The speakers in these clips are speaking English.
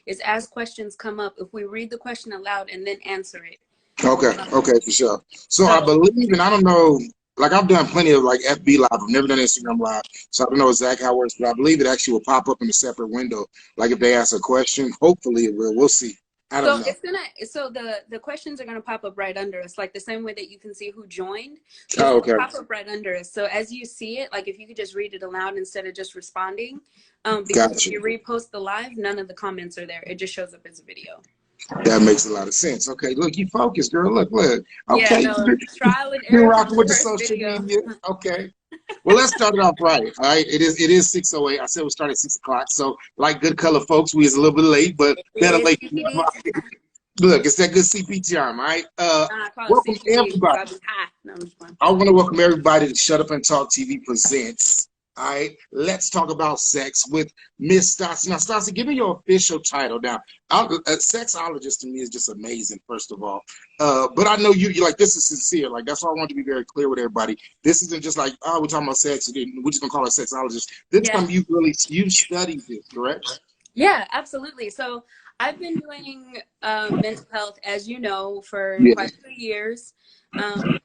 is as questions come up, if we read the question aloud and then answer it. Okay, okay, for sure. So I believe, and I don't know, like I've done plenty of like FB Live. I've never done Instagram Live, so I don't know exactly how it works, but I believe it actually will pop up in a separate window. Like if they ask a question, hopefully it will. We'll see. I don't know. It's gonna, so the questions are gonna pop up right under us, like the same way that you can see who joined. So it's gonna pop up right under us. So as you see it, like if you could just read it aloud instead of just responding, because if you repost the live, none of the comments are there. It just shows up as a video. That makes a lot of sense. Okay, look, you focus, girl. Look. Okay, yeah, no, trial and you're error rocking with the first social video. media. Okay. Well, let's start it off right. All right, it is 6:08. I said we'll start at 6 o'clock. So, like good color folks, we is a little bit late, but better late. Look, it's that good CP time, all right? Welcome everybody. I want to welcome everybody to Shut Up and Talk TV presents. All right, let's talk about sex with Miss Stassi. Now, Stassi, give me your official title. Now, sexologist to me is just amazing, first of all. But I know you like, this is sincere. Like, that's why I want to be very clear with everybody. This isn't just like, oh, we're talking about sex, we're just gonna call it sexologist. This time you studied this, correct? Yeah, absolutely. So I've been doing mental health, as you know, for quite a few years, and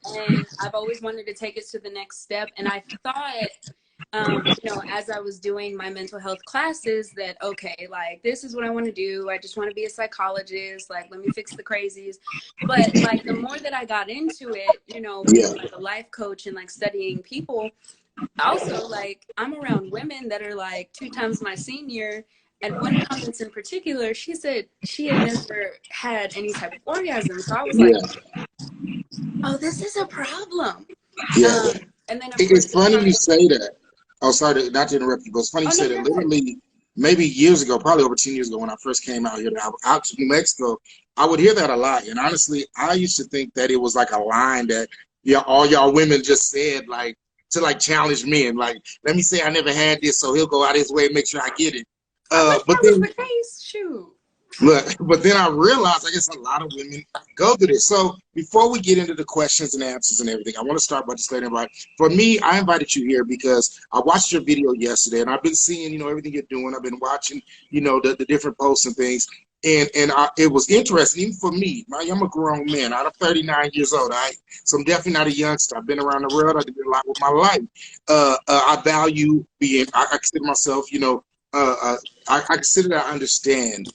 I've always wanted to take it to the next step. And I thought, you know, as I was doing my mental health classes, that okay, like this is what I want to do. I just want to be a psychologist. Like, let me fix the crazies. But like the more that I got into it, you know, being like a life coach and like studying people, also like I'm around women that are like 2 times my senior. And one comment in particular, she said she had never had any type of orgasm. So I was like, oh, this is a problem. Yeah. And then it's funny you say that. Oh, sorry, not to interrupt you, but it's funny you say that. Literally, maybe years ago, probably over 10 years ago, when I first came out here, out to New Mexico, I would hear that a lot. And honestly, I used to think that it was like a line that all y'all women just said, like, to like challenge men. Like, let me say I never had this, so he'll go out his way and make sure I get it. But then, look, but then I realized I guess a lot of women go through this. So before we get into the questions and answers and everything, I want to start by just letting everybody, for me, I invited you here because I watched your video yesterday and I've been seeing, you know, everything you're doing. I've been watching, you know, the different posts and things. And it was interesting, even for me. I'm a grown man. I'm 39 years old, all right? So I'm definitely not a youngster. I've been around the world. I did a lot with my life. I value being, I consider myself, you know, I consider that I understand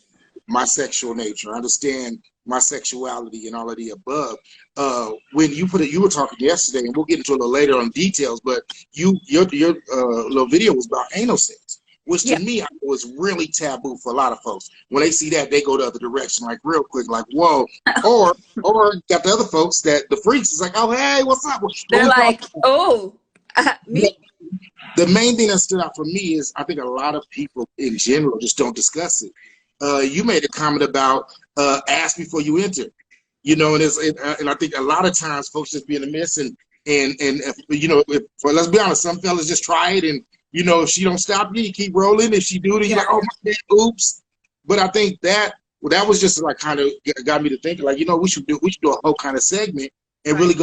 my sexual nature. I understand my sexuality and all of the above. When you were talking yesterday, and we'll get into a little later on details, but your little video was about anal sex, which to me was really taboo for a lot of folks. When they see that, they go the other direction, like real quick, like whoa. Or got the other folks that the freaks is like, oh hey, what's up? They're like, oh, me. The main thing that stood out for me is I think a lot of people in general just don't discuss it. You made a comment about ask before you enter, you know, and I think a lot of times folks just be in a mess and if, you know, let's be honest, some fellas just try it and you know if she don't stop you, you keep rolling. If she do it, you're like, oh my God, oops. But I think that was just like kind of got me to thinking, like, you know, we should do a whole kind of segment and really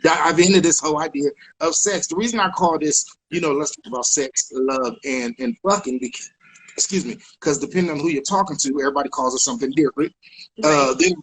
dive into this whole idea of sex. The reason I call this, you know, let's talk about sex, love, and fucking, because, excuse me, because depending on who you're talking to, everybody calls it something different. Then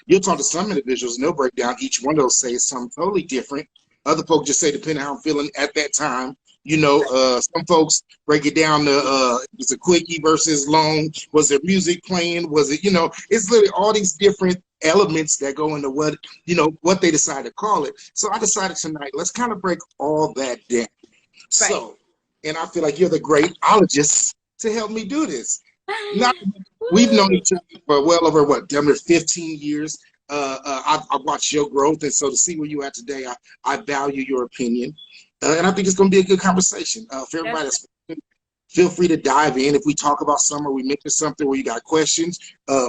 you'll talk to some individuals and they'll break down each one of those, say something totally different. Other folks just say, depending on how I'm feeling at that time. You know, some folks break it down to it's a quickie versus long. Was there music playing? Was it, you know, it's literally all these different elements that go into what, you know, what they decide to call it. So I decided tonight, let's kind of break all that down. So, and I feel like you're the great ologist to help me do this. Now, we've known each other for well over, what, 15 years. I've watched your growth, and so to see where you're at today, I value your opinion. And I think it's going to be a good conversation for everybody that's feel free to dive in. If we talk about something or we mention something where you got questions,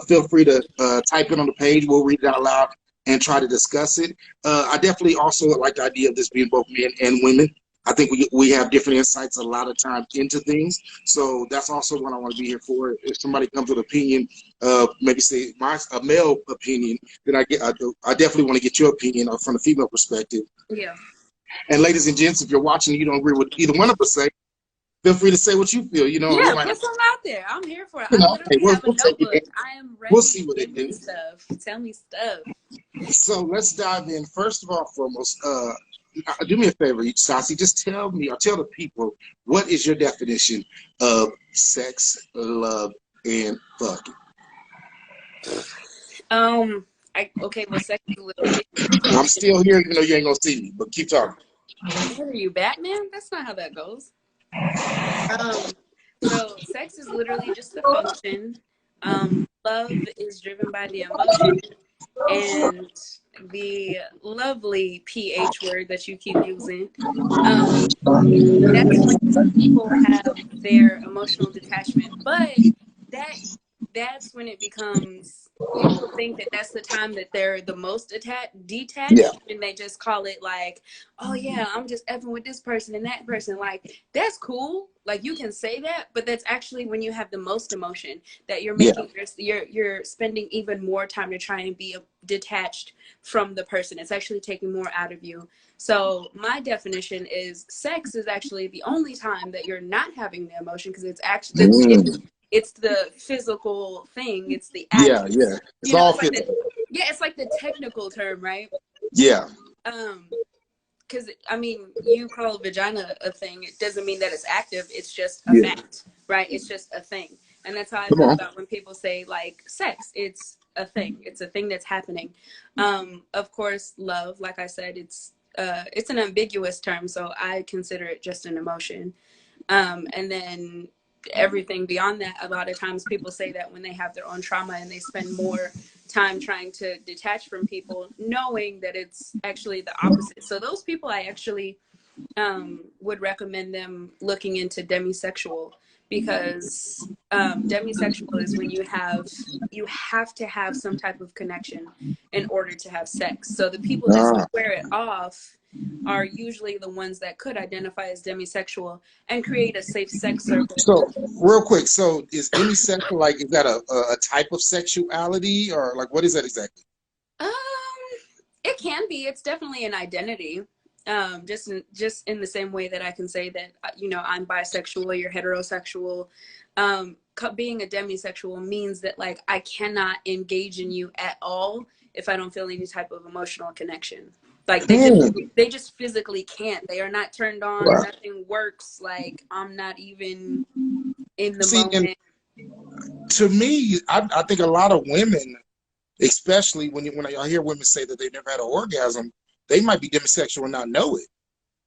feel free to type it on the page. We'll read it out loud and try to discuss it. I definitely also like the idea of this being both men and women. I think we have different insights a lot of times into things. So that's also what I want to be here for. If somebody comes with an opinion, maybe say a male opinion, then I definitely want to get your opinion from a female perspective. Yeah. And ladies and gents, if you're watching, you don't agree with either one of us say, feel free to say what you feel. You know, we Yeah, might, put some out there. I'm here for it. you I know, hey, literally have a we'll take notebook. it. I am We'll ready. see what Give it me do. stuff. Tell me stuff. So let's dive in. First of all, foremost, do me a favor, Sasi. Just tell me or tell the people what is your definition of sex, love, and fucking. Um, okay, well, sex is literally just a I'm function. still here, even though you ain't gonna see me. But keep talking. What are you, Batman? That's not how that goes. So sex is literally just a function. Love is driven by the emotion, and the lovely PH word that you keep using. That's when people have their emotional detachment. But that that's when it becomes, people think that that's the time that they're the most Yeah, detached, and they just call it like, oh yeah, I'm just effing with this person and that person. Like, that's cool, like you can say that, but that's actually when you have the most emotion, that you're yeah. making you're spending even more time to try and be detached from the person. It's actually taking more out of you. So my definition is sex is actually the only time that you're not having the emotion, because it's actually it's the physical thing. It's the Yeah, action. yeah. It's You know, all it's like the, physical. yeah, it's like the technical term, right? Yeah, Um, because I mean, you call vagina a thing, it doesn't mean that it's active. It's just a yeah. fact, right? It's just a thing, and that's how I Come feel on. about when people say like sex. It's a thing. It's a thing that's happening. Of course, love, like I said, it's an ambiguous term, so I consider it just an emotion. And then everything beyond that, a lot of times people say that when they have their own trauma and they spend more time trying to detach from people, knowing that it's actually the opposite. So those people, I actually would recommend them looking into demisexual, because demisexual is when you have to have some type of connection in order to have sex. So the people that Ah. square it off are usually the ones that could identify as demisexual and create a safe sex circle. So real quick, so is demisexual like, is that a type of sexuality, or like what is that exactly? Um, it can be. It's definitely an identity. Just in the same way that I can say that, you know, I'm bisexual, you're heterosexual. Being a demisexual means that like I cannot engage in you at all if I don't feel any type of emotional connection. Like Hmm. they just physically can't. They are not turned on. Wow. Nothing works. Like, I'm not even in the See, and moment. to me, I think a lot of women, especially when I hear women say that they've never had an orgasm, they might be demisexual and not know it.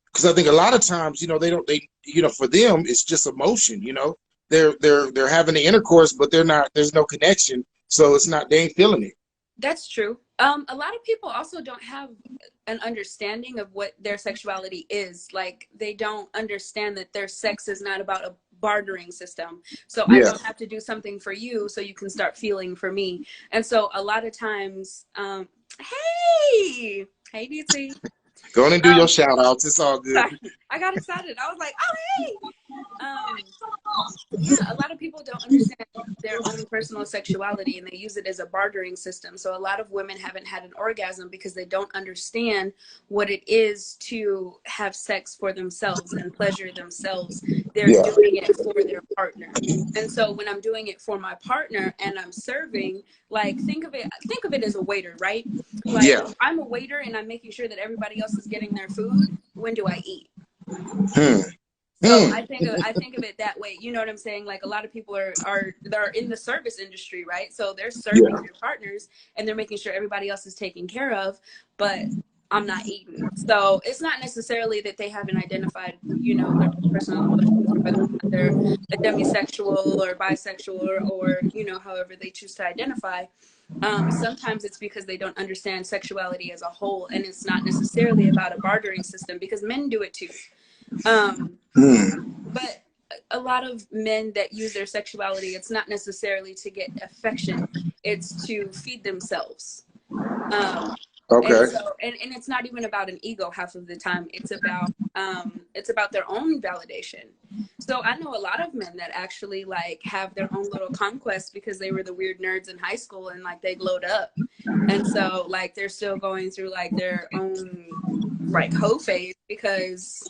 Because I think a lot of times, you know, for them, it's just emotion. You know, they're having the intercourse, but they're not. There's no connection, so it's not. They ain't feeling it. That's true. A lot of people also don't have an understanding of what their sexuality is. Like, they don't understand that their sex is not about a bartering system. So I Yeah. don't have to do something for you so you can start feeling for me. And so a lot of times, hey DT. Go on and do your shout outs. It's all good. Sorry, I got excited. I was like, oh hey. Yeah, a lot of people don't understand their own personal sexuality, and they use it as a bartering system. So a lot of women haven't had an orgasm because they don't understand what it is to have sex for themselves and pleasure themselves. They're Yeah. doing it for their partner. And so when I'm doing it for my partner and I'm serving, like, think of it as a waiter, right? Like, Yeah. if I'm a waiter and I'm making sure that everybody else is getting their food, when do I eat? Hmm. So Hmm. I think of it that way. You know what I'm saying? Like, a lot of people they're in the service industry, right? So they're serving Yeah. their partners and they're making sure everybody else is taken care of, but I'm not eating. So it's not necessarily that they haven't identified, you know, their personal emotions, or whether or not they're a demisexual or bisexual, or you know, however they choose to identify. Sometimes it's because they don't understand sexuality as a whole, and it's not necessarily about a bartering system, because men do it too. Um, Hmm. but a lot of men that use their sexuality, it's not necessarily to get affection, it's to feed themselves. um and Okay. so and it's not even about an ego half of the time. It's about their own validation. So I know a lot of men that actually like have their own little conquests because they were the weird nerds in high school and like they glowed up, and so like they're still going through like their own like hoe phase because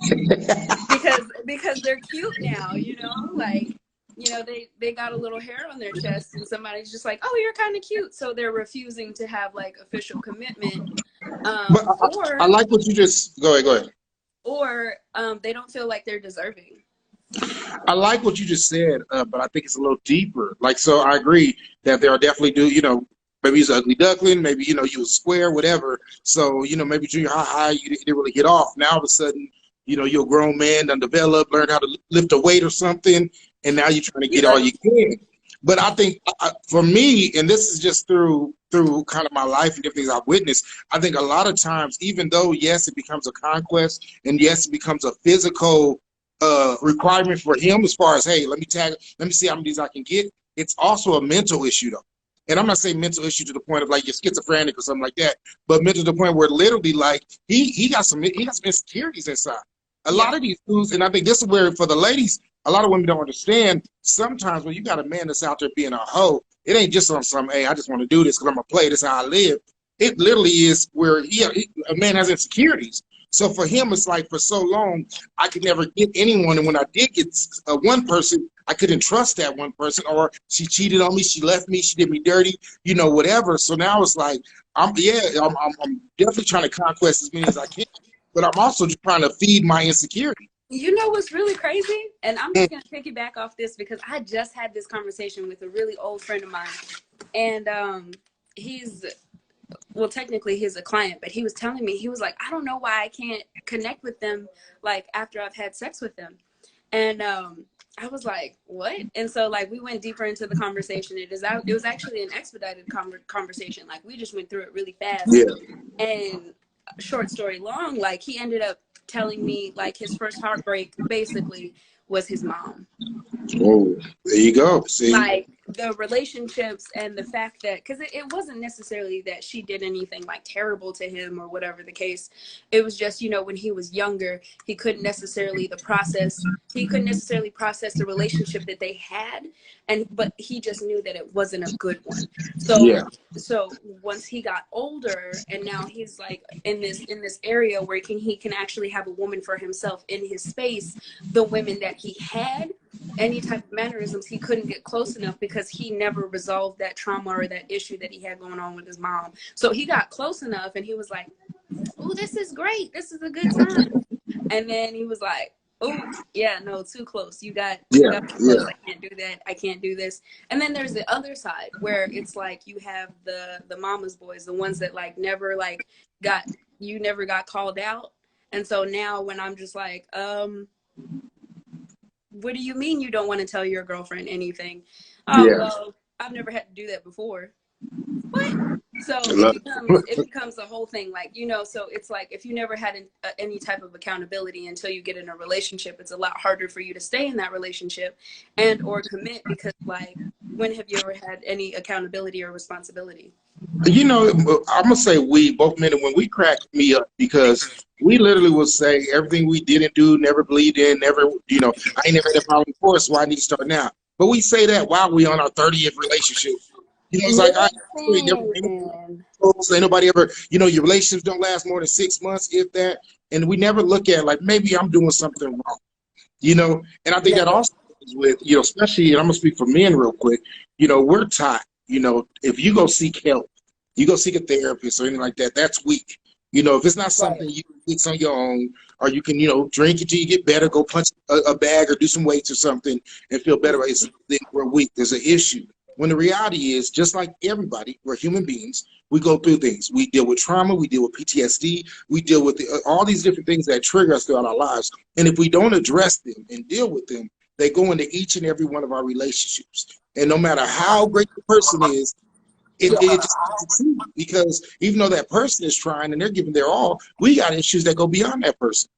they're cute now, you know, like, you know, they got a little hair on their chest and somebody's just like, oh, you're kind of cute, so they're refusing to have like official commitment. But I Or like what you just go ahead. Go ahead. they don't feel like they're deserving. I like what you just said, but I think it's a little deeper. Like, so I agree that there are definitely you know, maybe he's an ugly duckling, maybe, you know, you was square, whatever. So, you know, maybe junior high, you didn't really get off. Now all of a sudden, you know, you're a grown man, undeveloped, learn how to lift a weight or something, and now you're trying to get all Yeah. you can. But I think for me, and this is just through kind of my life and different things I've witnessed, I think a lot of times, even though yes, it becomes a conquest, and yes, it becomes a physical requirement for him as far as, hey, let me see how many of these I can get. It's also a mental issue though. And I'm not saying mental issue to the point of like you're schizophrenic or something like that, but mental to the point where literally like he got some insecurities inside. A lot of these dudes, and I think this is where for the ladies, a lot of women don't understand. Sometimes when you got a man that's out there being a hoe, it ain't just on some, hey, I just want to do this because I'm gonna play this how I live. It literally is where a man has insecurities. So for him, it's like for so long, I could never get anyone. And when I did get one person, I couldn't trust that one person, or she cheated on me, she left me, she did me dirty, you know, whatever. So now it's like, I'm definitely trying to conquest as many as I can, but I'm also just trying to feed my insecurity. You know what's really crazy? And I'm just going to piggyback off this because I just had this conversation with a really old friend of mine. And he's, well, technically he's a client, but he was telling me, he was like, I don't know why I can't connect with them like after I've had sex with them. And I was like, what? And so like we went deeper into the conversation. It was actually an expedited conversation. Like we just went through it really fast. Yeah. And short story long, like he ended up telling me like his first heartbreak basically was his mom. Oh, there you go. See, like the relationships and the fact that, because it wasn't necessarily that she did anything like terrible to him or whatever the case. It was just, you know, when he was younger, he couldn't necessarily process the relationship that they had, but he just knew that it wasn't a good one. So once he got older and now he's like in this area where he can actually have a woman for himself in his space, the women that he had, any type of mannerisms, he couldn't get close enough because he never resolved that trauma or that issue that he had going on with his mom. So he got close enough and he was like, oh, this is great, this is a good time. And then he was like, oh yeah, no, too close, you got too close. I can't do that, I can't do this. And then there's the other side where it's like you have the mama's boys, the ones that like never got called out. And so now when I'm just like, what do you mean you don't want to tell your girlfriend anything? Well, I've never had to do that before. What? So it becomes a whole thing, like, you know, so it's like if you never had any type of accountability until you get in a relationship, it's a lot harder for you to stay in that relationship and or commit, because like, when have you ever had any accountability or responsibility? You know, I'm gonna say we both men and women, we cracked me up because we literally will say everything we didn't do, never believed in, never, you know, I ain't never had a problem before, so I need to start now. But we say that while we on our 30th relationship. You know, it's like ain't nobody ever, you know, your relationships don't last more than 6 months, if that, and we never look at like maybe I'm doing something wrong, you know. And I think that also is with, you know, especially, and I'm gonna speak for men real quick, you know, we're taught, you know, if you go seek help, you go seek a therapist or anything like that, that's weak. You know, if it's not something you can fix on your own, or you can, you know, drink until you get better, go punch a bag or do some weights or something and feel better, we're weak. There's an issue. When the reality is, just like everybody, we're human beings. We go through things. We deal with trauma. We deal with PTSD. We deal with all these different things that trigger us throughout our lives. And if we don't address them and deal with them, they go into each and every one of our relationships. And no matter how great the person is, it just doesn't succeed, because even though that person is trying and they're giving their all, we got issues that go beyond that person.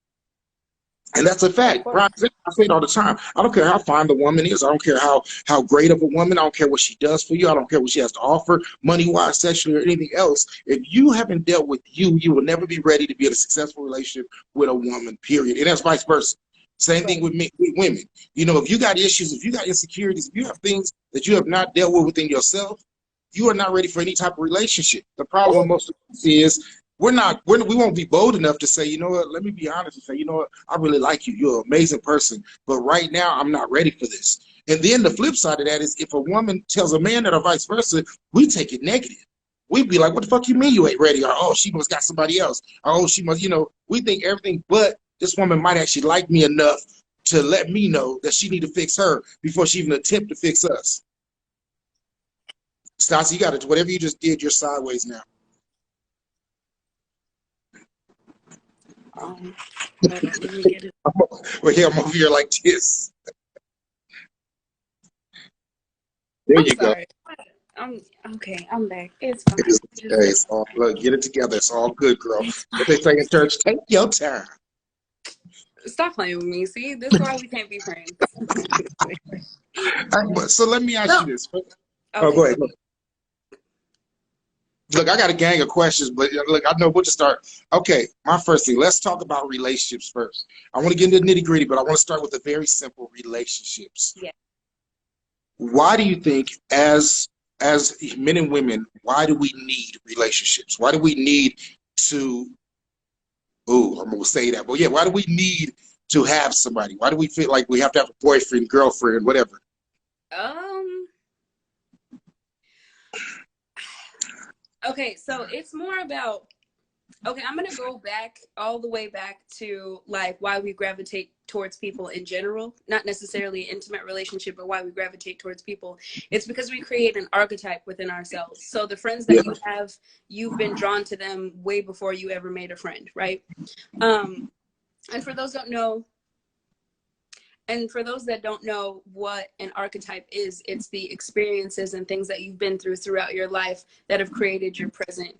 And that's a fact. I say it all the time. I don't care how fine the woman is. I don't care how great of a woman. I don't care what she does for you. I don't care what she has to offer, money-wise, sexually, or anything else. If you haven't dealt with you, you will never be ready to be in a successful relationship with a woman, period. And that's vice versa. Same thing with women. You know, if you got issues, if you got insecurities, if you have things that you have not dealt with within yourself, you are not ready for any type of relationship. The problem with most of us is we won't be bold enough to say, you know what, let me be honest and say, you know what, I really like you. You're an amazing person. But right now, I'm not ready for this. And then the flip side of that is if a woman tells a man that or vice versa, we take it negative. We'd be like, what the fuck you mean you ain't ready? Or, oh, she must got somebody else. Or, oh, she must, we think everything but this woman might actually like me enough to let me know that she need to fix her before she even attempt to fix us. Stassi, you got to, whatever you just did, you're sideways now. Hold on, let me get it. Well, yeah, I'm over here like this. There I'm you sorry. go. I'm okay. I'm back. It's fine. It's all, look, get it together. It's all good, girl. What they say in church, take your time. Stop playing with me. See, this is why we can't be friends. So let me ask you this. Okay. Oh, go ahead. Look, I got a gang of questions, but look, I know we'll just start. Okay, my first thing, let's talk about relationships first. I want to get into the nitty gritty, but I want to start with the very simple relationships. Yeah. Why do you think, as men and women, why do we need relationships? Why do we need to? Oh, I'm gonna say that, but yeah, why do we need to have somebody? Why do we feel like we have to have a boyfriend, girlfriend, whatever? Okay, so it's more about, okay, I'm going to go back all the way back to like why we gravitate towards people in general, not necessarily an intimate relationship, but why we gravitate towards people. It's because we create an archetype within ourselves. So the friends that you have, you've been drawn to them way before you ever made a friend, right? And for those that don't know what an archetype is, it's the experiences and things that you've been throughout your life that have created your present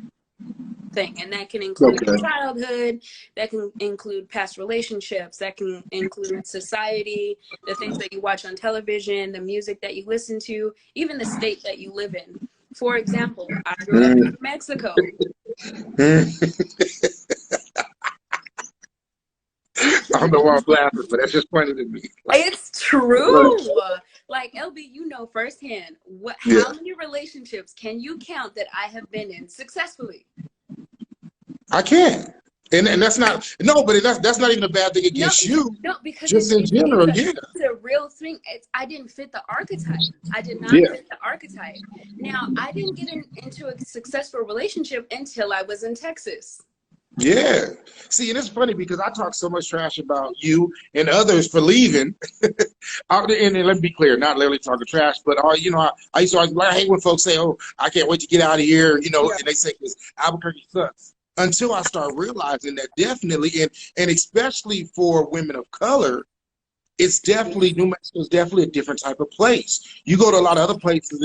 thing. And that can include your childhood, that can include past relationships, that can include society, the things that you watch on television, the music that you listen to, even the state that you live in. For example, I grew up in New Mexico. I don't know why I'm laughing, but that's just funny to me. It's true. Like, LB, you know firsthand how many relationships can you count that I have been in successfully? I can't. And that's not, no, but that's not even a bad thing against you. No, because just in general, it's a real thing. I didn't fit the archetype. I did not fit the archetype. Now, I didn't get into a successful relationship until I was in Texas. Yeah. See, and it's funny because I talk so much trash about you and others for leaving. And let me be clear, not literally talking trash, but I used to argue, I hate when folks say, "Oh, I can't wait to get out of here," and they say, "Because Albuquerque sucks." Until I start realizing that definitely, and especially for women of color, it's definitely, New Mexico is definitely a different type of place. You go to a lot of other places,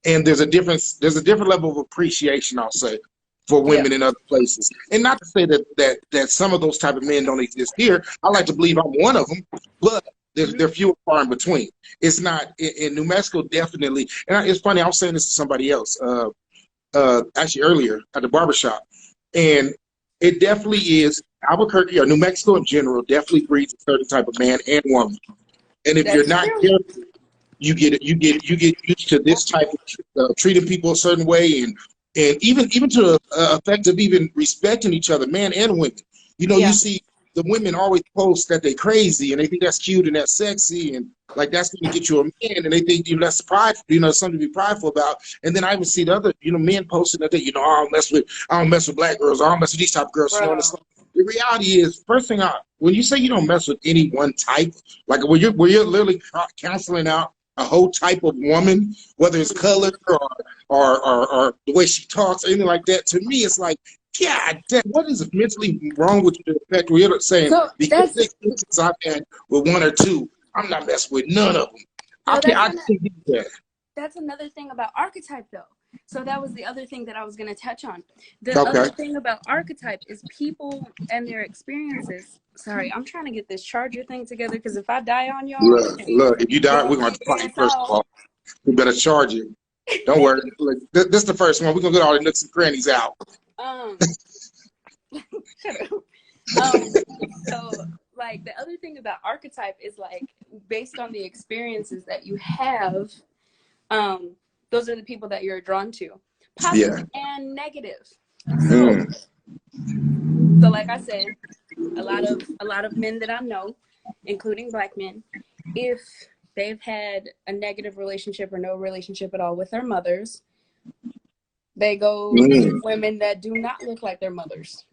and there's a different level of appreciation, I'll say, for women in other places. And not to say that some of those type of men don't exist here. I like to believe I'm one of them, but they're few and far in between. It's not in New Mexico, definitely. And it's funny, I was saying this to somebody else actually earlier at the barbershop, and it definitely is Albuquerque or New Mexico in general definitely breeds a certain type of man and woman. And if you're not careful, you get used to this type of treating people a certain way, and even to the effect of even respecting each other, man and women. You see the women always post that they crazy and they think that's cute and that's sexy and like that's going to get you a man, and they think that's pride, something to be prideful about. And then I even see the other men posting that I don't mess with black girls, I don't mess with these type of girls. And the reality is, first thing when you say you don't mess with any one type, like when you're literally counseling out a whole type of woman, whether it's color or the way she talks, or anything like that, to me it's like, God damn, what is mentally wrong with you? The fact we're saying because I've had with one or two, I'm not messing with none of them. I can't do that. That's another thing about archetype, though. So that was the other thing that I was going to touch on. The other thing about archetype is people and their experiences. Sorry, I'm trying to get this charger thing together because if I die on y'all, look, if you die, we're going to fight first of all. We better charge it. Don't worry. Look, this is the first one. We're going to get all the nooks and crannies out. Shut up. So, like, the other thing about archetype is, like, based on the experiences that you have, those are the people that you're drawn to, positive and negative. So, so like I said, a lot of men that I know, including black men, if they've had a negative relationship or no relationship at all with their mothers, they go to women that do not look like their mothers.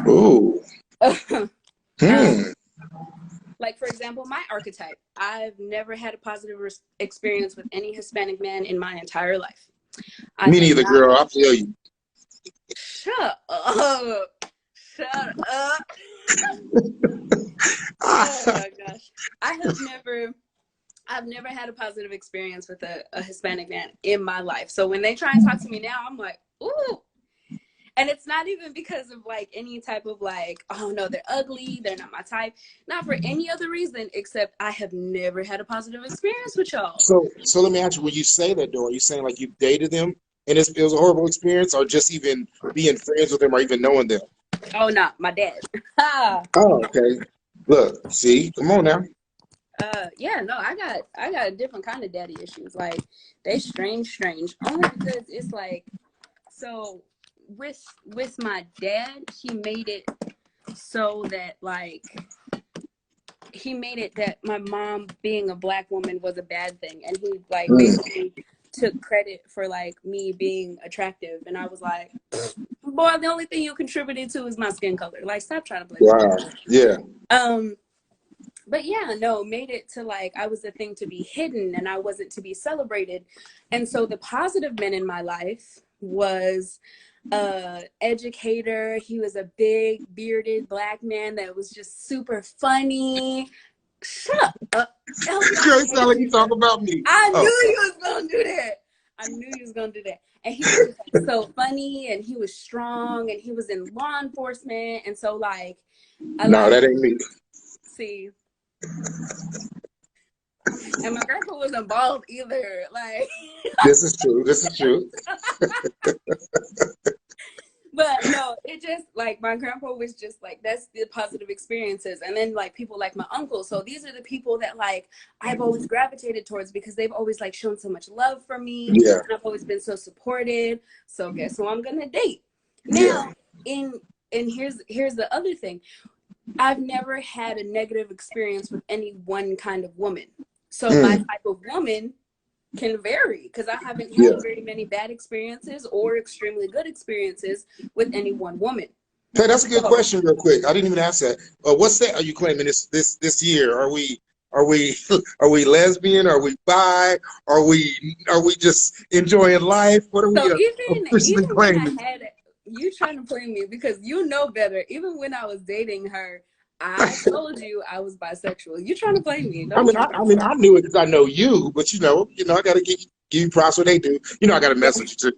Ooh. Like, for example, my archetype. I've never had a positive experience with any Hispanic man in my entire life. Me neither, girl. I feel you. Shut up. Shut up. Oh my gosh. I've never had a positive experience with a Hispanic man in my life. So when they try and talk to me now, I'm like, ooh. And it's not even because of like any type of like, oh no, they're ugly, they're not my type. Not for any other reason except I have never had a positive experience with y'all. So let me ask you, when you say that though, are you saying like you dated them and it was a horrible experience, or just even being friends with them or even knowing them? Oh no, my dad. Oh, okay. Look, see, come on now. Yeah, no, I got a different kind of daddy issues. Like they strange. Only because it's like, so with my dad, he made it so that like he made it that my mom being a black woman was a bad thing, and he like basically took credit for like me being attractive, and I was like, boy, the only thing you contributed to is my skin color. Like, stop trying to blame me. Wow. Yeah. But yeah, no, made it to like I was the thing to be hidden and I wasn't to be celebrated. And so the positive men in my life was educator. He was a big bearded black man that was just super funny. Shut up. Girl, it sound like you talk about me. I knew you was gonna do that. I knew you was gonna do that. And he was like, so funny, and he was strong, and he was in law enforcement, and so like no, that ain't me. See. And my grandpa wasn't bald either. Like This is true. But no, it just like my grandpa was just like, that's the positive experiences. And then like people like my uncle. So these are the people that like I've always gravitated towards because they've always like shown so much love for me. Yeah. And I've always been so supported. So guess who I'm gonna date? Now and here's the other thing. I've never had a negative experience with any one kind of woman. So my type of woman can vary because I haven't had very many bad experiences or extremely good experiences with any one woman. Hey, that's a good question, real quick. I didn't even ask that. What's that? Are you claiming this year? Are we lesbian? Are we bi? Are we just enjoying life? What are we even claiming? when I had you trying to play me because you know better. Even when I was dating her, I told you I was bisexual. You trying to play me? I knew it because I know you, but I got to give you props what they do. I got a message too.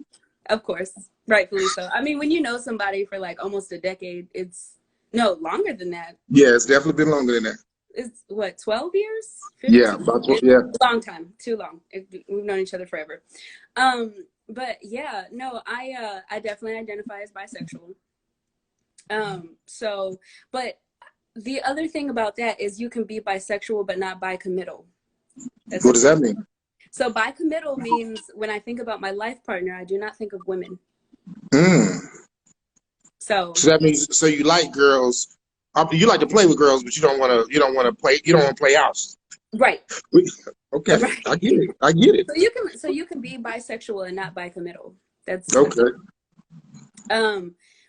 Of course, rightfully so. I mean, when you know somebody for like almost a decade, it's no longer than that. Yeah, it's definitely been longer than that. It's what, 12 years? 15? Yeah, about 12, yeah. Long time, too long. We've known each other forever. But yeah, no, I definitely identify as bisexual. But the other thing about that is you can be bisexual but not bicommittal. What does that mean? So bicommittal means when I think about my life partner, I do not think of women. So that means you like girls. You like to play with girls, but you don't want to play house. Right. Okay. Right. I get it. So you can be bisexual and not bicommittal. That's okay.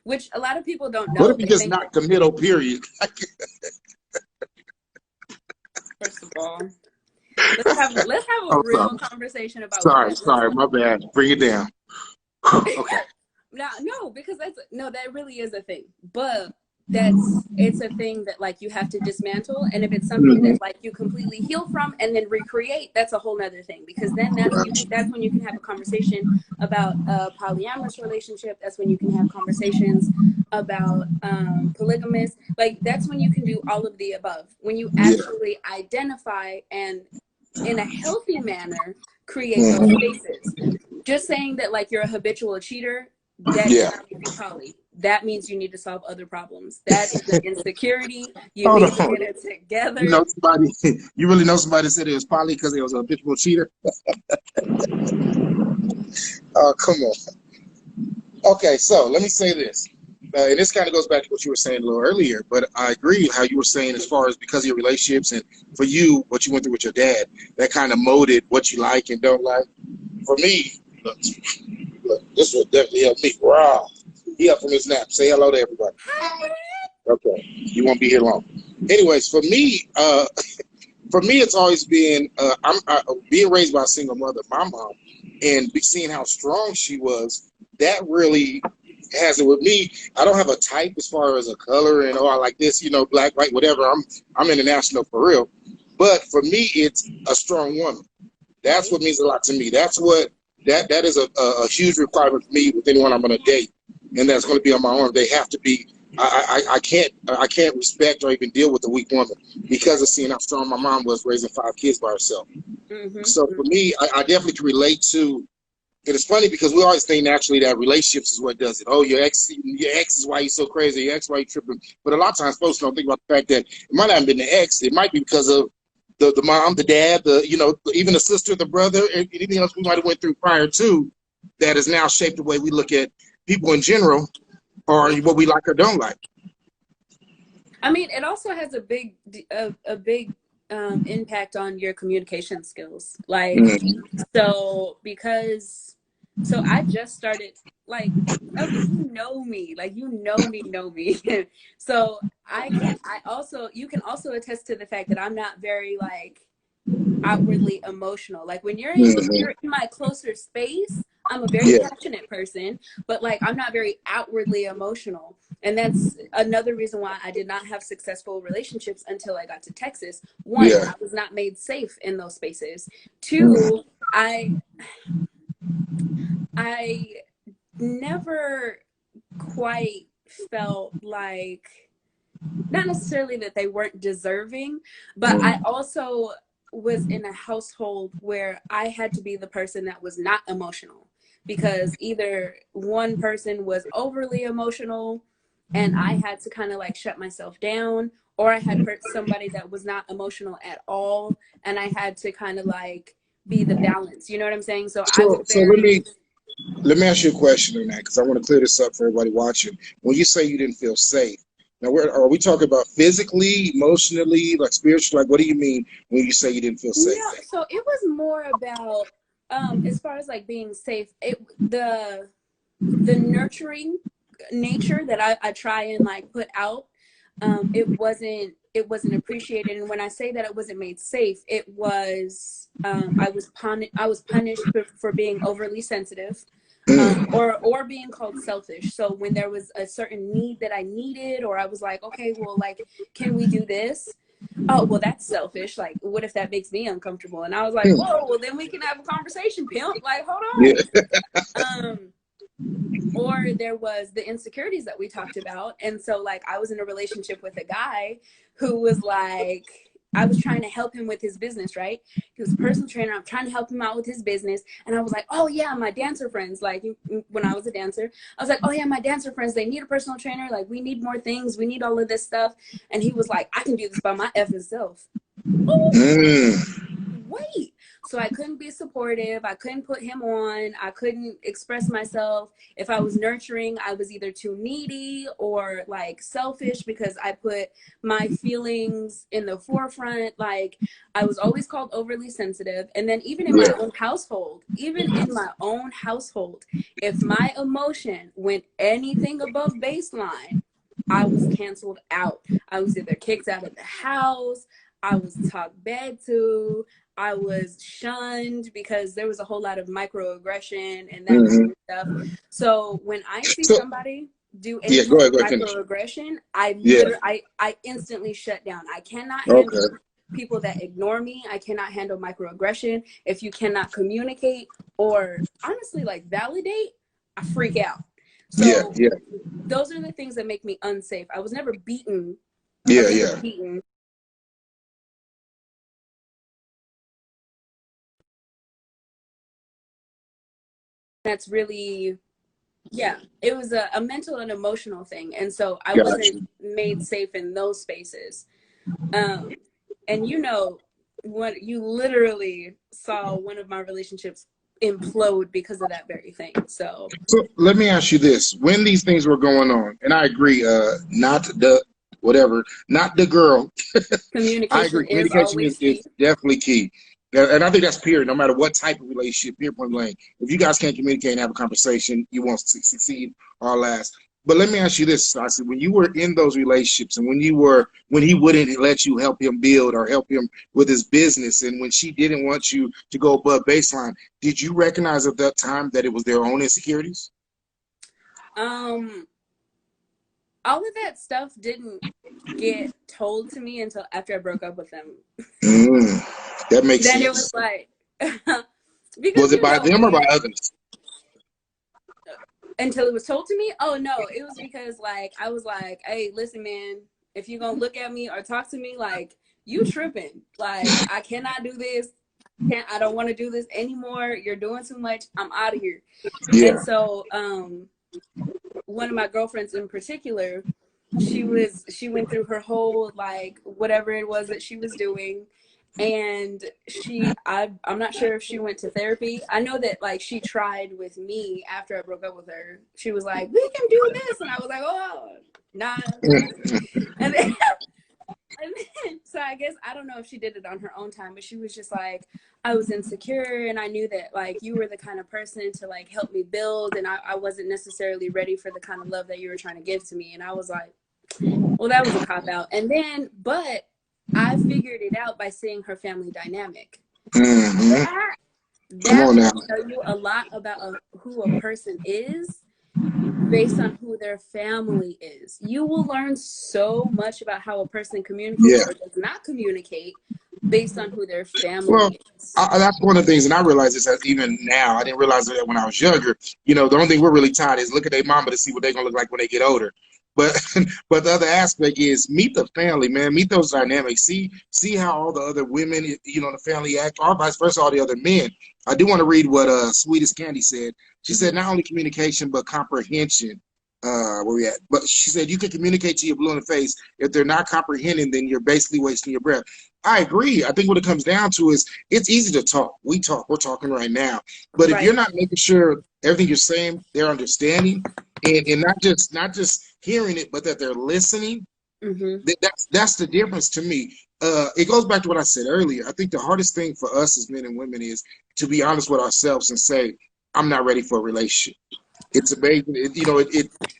Which a lot of people don't know. What if you're just not committal, period? First of all, let's have a real conversation about. Sorry, my bad. Bring it down. Okay. No, because that really is a thing. But it's a thing that like you have to dismantle, and if it's something that like you completely heal from and then recreate, that's a whole nother thing, because then that's when you can have a conversation about a polyamorous relationship. That's when you can have conversations about polygamous. Like that's when you can do all of the above, when you actually identify and in a healthy manner create those spaces. Just saying that like you're a habitual cheater, that does not make you poly. That means you need to solve other problems. That is an insecurity. You need to get it together. You really know somebody that said it was poly because it was a habitual cheater? Oh, come on. Okay, so let me say this. And this kind of goes back to what you were saying a little earlier, but I agree how you were saying as far as because of your relationships and for you, what you went through with your dad, that kind of molded what you like and don't like. For me, look, this will definitely help me. Wow. He up from his nap. Say hello to everybody. Okay. You won't be here long. Anyways, for me, it's always been being raised by a single mother, my mom, and seeing how strong she was. That really has it with me. I don't have a type as far as a color and I like this, black, white, whatever. I'm international for real. But for me, it's a strong woman. That's what means a lot to me. That's what that is a huge requirement for me with anyone I'm going to date, and that's going to be on my arm. They have to be. I can't respect or even deal with a weak woman because of seeing how strong my mom was raising 5 kids by herself. So for me, I definitely can relate to. And it's funny because we always think naturally that relationships is what does it. Oh, your ex is why you're so crazy. Your ex why you tripping. But a lot of times folks don't think about the fact that it might not have been the ex. It might be because of the mom, the dad, even the sister, the brother, anything else we might have went through prior to that has now shaped the way we look at people in general or what we like or don't like. I mean, it also has a big impact on your communication skills. Like, so I just started, like, okay, you know me. So you can also attest to the fact that I'm not very, like, outwardly emotional. Like, when you're in my closer space, I'm a very passionate person, but, like, I'm not very outwardly emotional. And that's another reason why I did not have successful relationships until I got to Texas. One, I was not made safe in those spaces. Two, I never quite felt like, not necessarily that they weren't deserving, but I also was in a household where I had to be the person that was not emotional, because either one person was overly emotional and I had to kind of like shut myself down, or I had hurt somebody that was not emotional at all and I had to kind of like be the balance. You know what I'm saying? So I was very... Let me ask you a question on that, because I want to clear this up for everybody watching. When you say you didn't feel safe, now are we talking about physically, emotionally, like spiritually? Like, what do you mean when you say you didn't feel safe? No, so it was more about as far as like being safe, the nurturing nature that I try and like put out, it wasn't appreciated. And when I say that it wasn't made safe, it was I was punished for being overly sensitive, or being called selfish. So when there was a certain need that I needed, or I was like, okay, well, like, can we do this? Oh, well, that's selfish. Like, what if that makes me uncomfortable? And I was like, whoa, well, then we can have a conversation, pimp. Like, hold on. Or there was the insecurities that we talked about. And so, like, I was in a relationship with a guy who was like, I was trying to help him with his business, right? He was a personal trainer. I'm trying to help him out with his business. And I was like, oh, yeah, my dancer friends, like, when I was a dancer, I was like, oh, yeah, my dancer friends, they need a personal trainer. Like, we need more things. We need all of this stuff. And he was like, I can do this by my effing self. Oh, wait. So I couldn't be supportive. I couldn't put him on. I couldn't express myself. If I was nurturing, I was either too needy or like selfish because I put my feelings in the forefront. Like, I was always called overly sensitive. And then even in my own household, if my emotion went anything above baseline, I was canceled out. I was either kicked out of the house, I was talked bad to, I was shunned, because there was a whole lot of microaggression and that kind of stuff. So when I see somebody do any kind of microaggression, I instantly shut down. I cannot handle people that ignore me. I cannot handle microaggression. If you cannot communicate or honestly like validate, I freak out. So those are the things that make me unsafe. I was never beaten. Beaten. That's really, it was a mental and emotional thing. And so I wasn't made safe in those spaces. And what you literally saw one of my relationships implode because of that very thing. So let me ask you this: when these things were going on, and I agree, not the whatever, not the girl. I communication agree. is Communication always is key. definitely key. And I think that's period, no matter what type of relationship, period point blank. If you guys can't communicate and have a conversation, you won't succeed or last. But let me ask you this, Stassi, when you were in those relationships and when he wouldn't let you help him build or help him with his business, and when she didn't want you to go above baseline, did you recognize at that time that it was their own insecurities? All of that stuff didn't get told to me until after I broke up with him. That makes Then it was sense. like, because Was it you by know them or by me, others? until it was told to me. Oh no, it was because like I was like, hey, listen, man, if you're gonna look at me or talk to me, like you tripping. Like I cannot do this. I don't want to do this anymore. You're doing too much. I'm out of here. And Yeah. so one of my girlfriends in particular, she went through her whole like whatever it was that she was doing, and I'm not sure if she went to therapy. I know that like she tried with me after I broke up with her. She was like, we can do this, and I was like, oh, nah, nah. And then, and then so I guess I don't know if she did it on her own time, but she was just like, I was insecure and I knew that like you were the kind of person to like help me build, and I wasn't necessarily ready for the kind of love that you were trying to give to me. And I was like, well, that was a cop out. And then, but I figured it out by seeing her family dynamic. Mm-hmm. Come That on now. will tell you a lot about who a person is based on who their family is. You will learn so much about how a person communicates Yeah. or does not communicate based on who their Well, family is. that's one of the things, and I realize this as even now. I didn't realize that when I was younger. You know, the only thing we're really taught is look at their mama to see what they're gonna look like when they get older. But but the other aspect is meet the family, man. Meet those dynamics. See how all the other women, you know, in the family act, or vice versa, all the other men. I do want to read what Sweetest Candy said. She said not only communication but comprehension. Where we at? But she said you can communicate to your blue in the face. If they're not comprehending, then you're basically wasting your breath. I agree. I think what it comes down to is it's easy to talk. We talk. We're talking right now. But if you're Right. not making sure everything you're saying, they're understanding, and not just hearing it, but that they're listening, Mm-hmm. that's the difference to me. It goes back to what I said earlier. I think the hardest thing for us as men and women is to be honest with ourselves and say, I'm not ready for a relationship. It's amazing.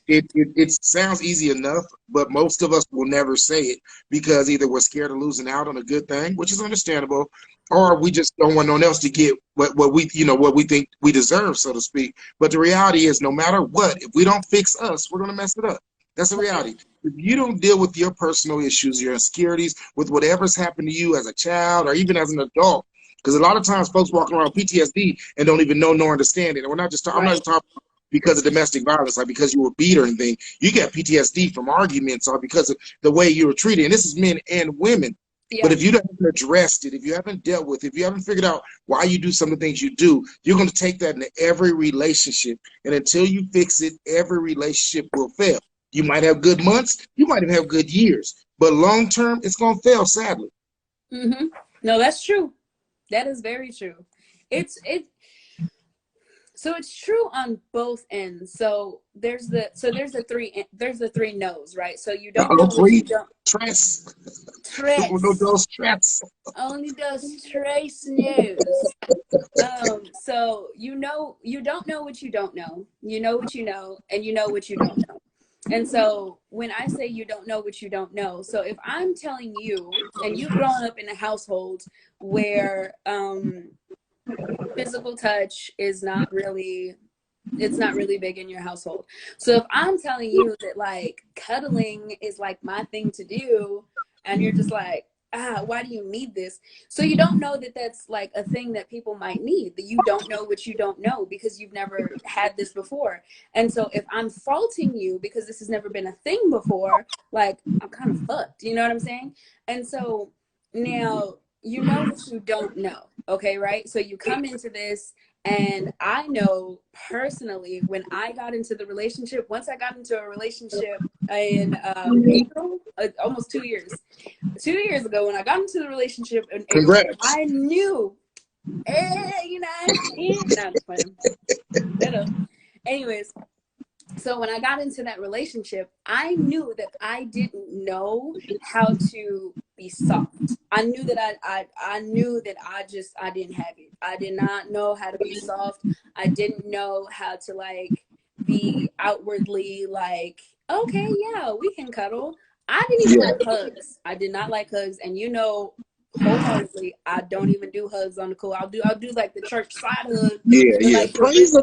It sounds easy enough, but most of us will never say it because either we're scared of losing out on a good thing, which is understandable, or we just don't want no one else to get what we what we think we deserve, so to speak. But the reality is, no matter what, if we don't fix us, we're gonna mess it up. That's the reality. If you don't deal with your personal issues, your insecurities, with whatever's happened to you as a child or even as an adult, because a lot of times folks walk around with PTSD and don't even know nor understand it. And we're not just I'm not Right. just talking because of domestic violence, like because you were beat or anything. You get PTSD from arguments or because of the way you were treated. And this is men and women. But Yeah. if you haven't addressed it, if you haven't dealt with it, if you haven't figured out why you do some of the things you do, you're going to take that into every relationship. And until you fix it, every relationship will fail. You might have good months, you might have good years, but long term, it's going to fail, sadly. Mm-hmm. No, that's true. That is very true. It so it's true on both ends. So there's the three no's, right? So you don't know Uh-oh, what you free don't stress. No, trace. no stress. Only those trace news. So you don't know what you don't know. You know what you know, and you know what you don't know. And so when I say you don't know what you don't know, so if I'm telling you, and you've grown up in a household where physical touch is not really it's not really big in your household. So if I'm telling you that like cuddling is like my thing to do, and you're just like, why do you need this? So you don't know that that's like a thing that people might need, that you don't know what you don't know because you've never had this before. And so if I'm faulting you because this has never been a thing before, like I'm kind of fucked, you know what I'm saying? And so now you know what you don't know. Okay, right? So you come into this, and I know personally when I got into the relationship, once I got into a relationship in April, almost 2 years, 2 years ago, when I got into the relationship in April, Congrats. I knew You know what I'm saying? No, I'm just playing. Anyways, so when I got into that relationship, I knew that I didn't know how to be soft. I knew that I knew that I didn't have it. I did not know how to be soft. I didn't know how to like be outwardly like, okay, yeah, we can cuddle. I didn't even Yeah. like hugs. I did not like hugs, and you know, wholeheartedly, I don't even do hugs on the cool. I'll do like the church side hug, Yeah. but Yeah. like to Praise really, him.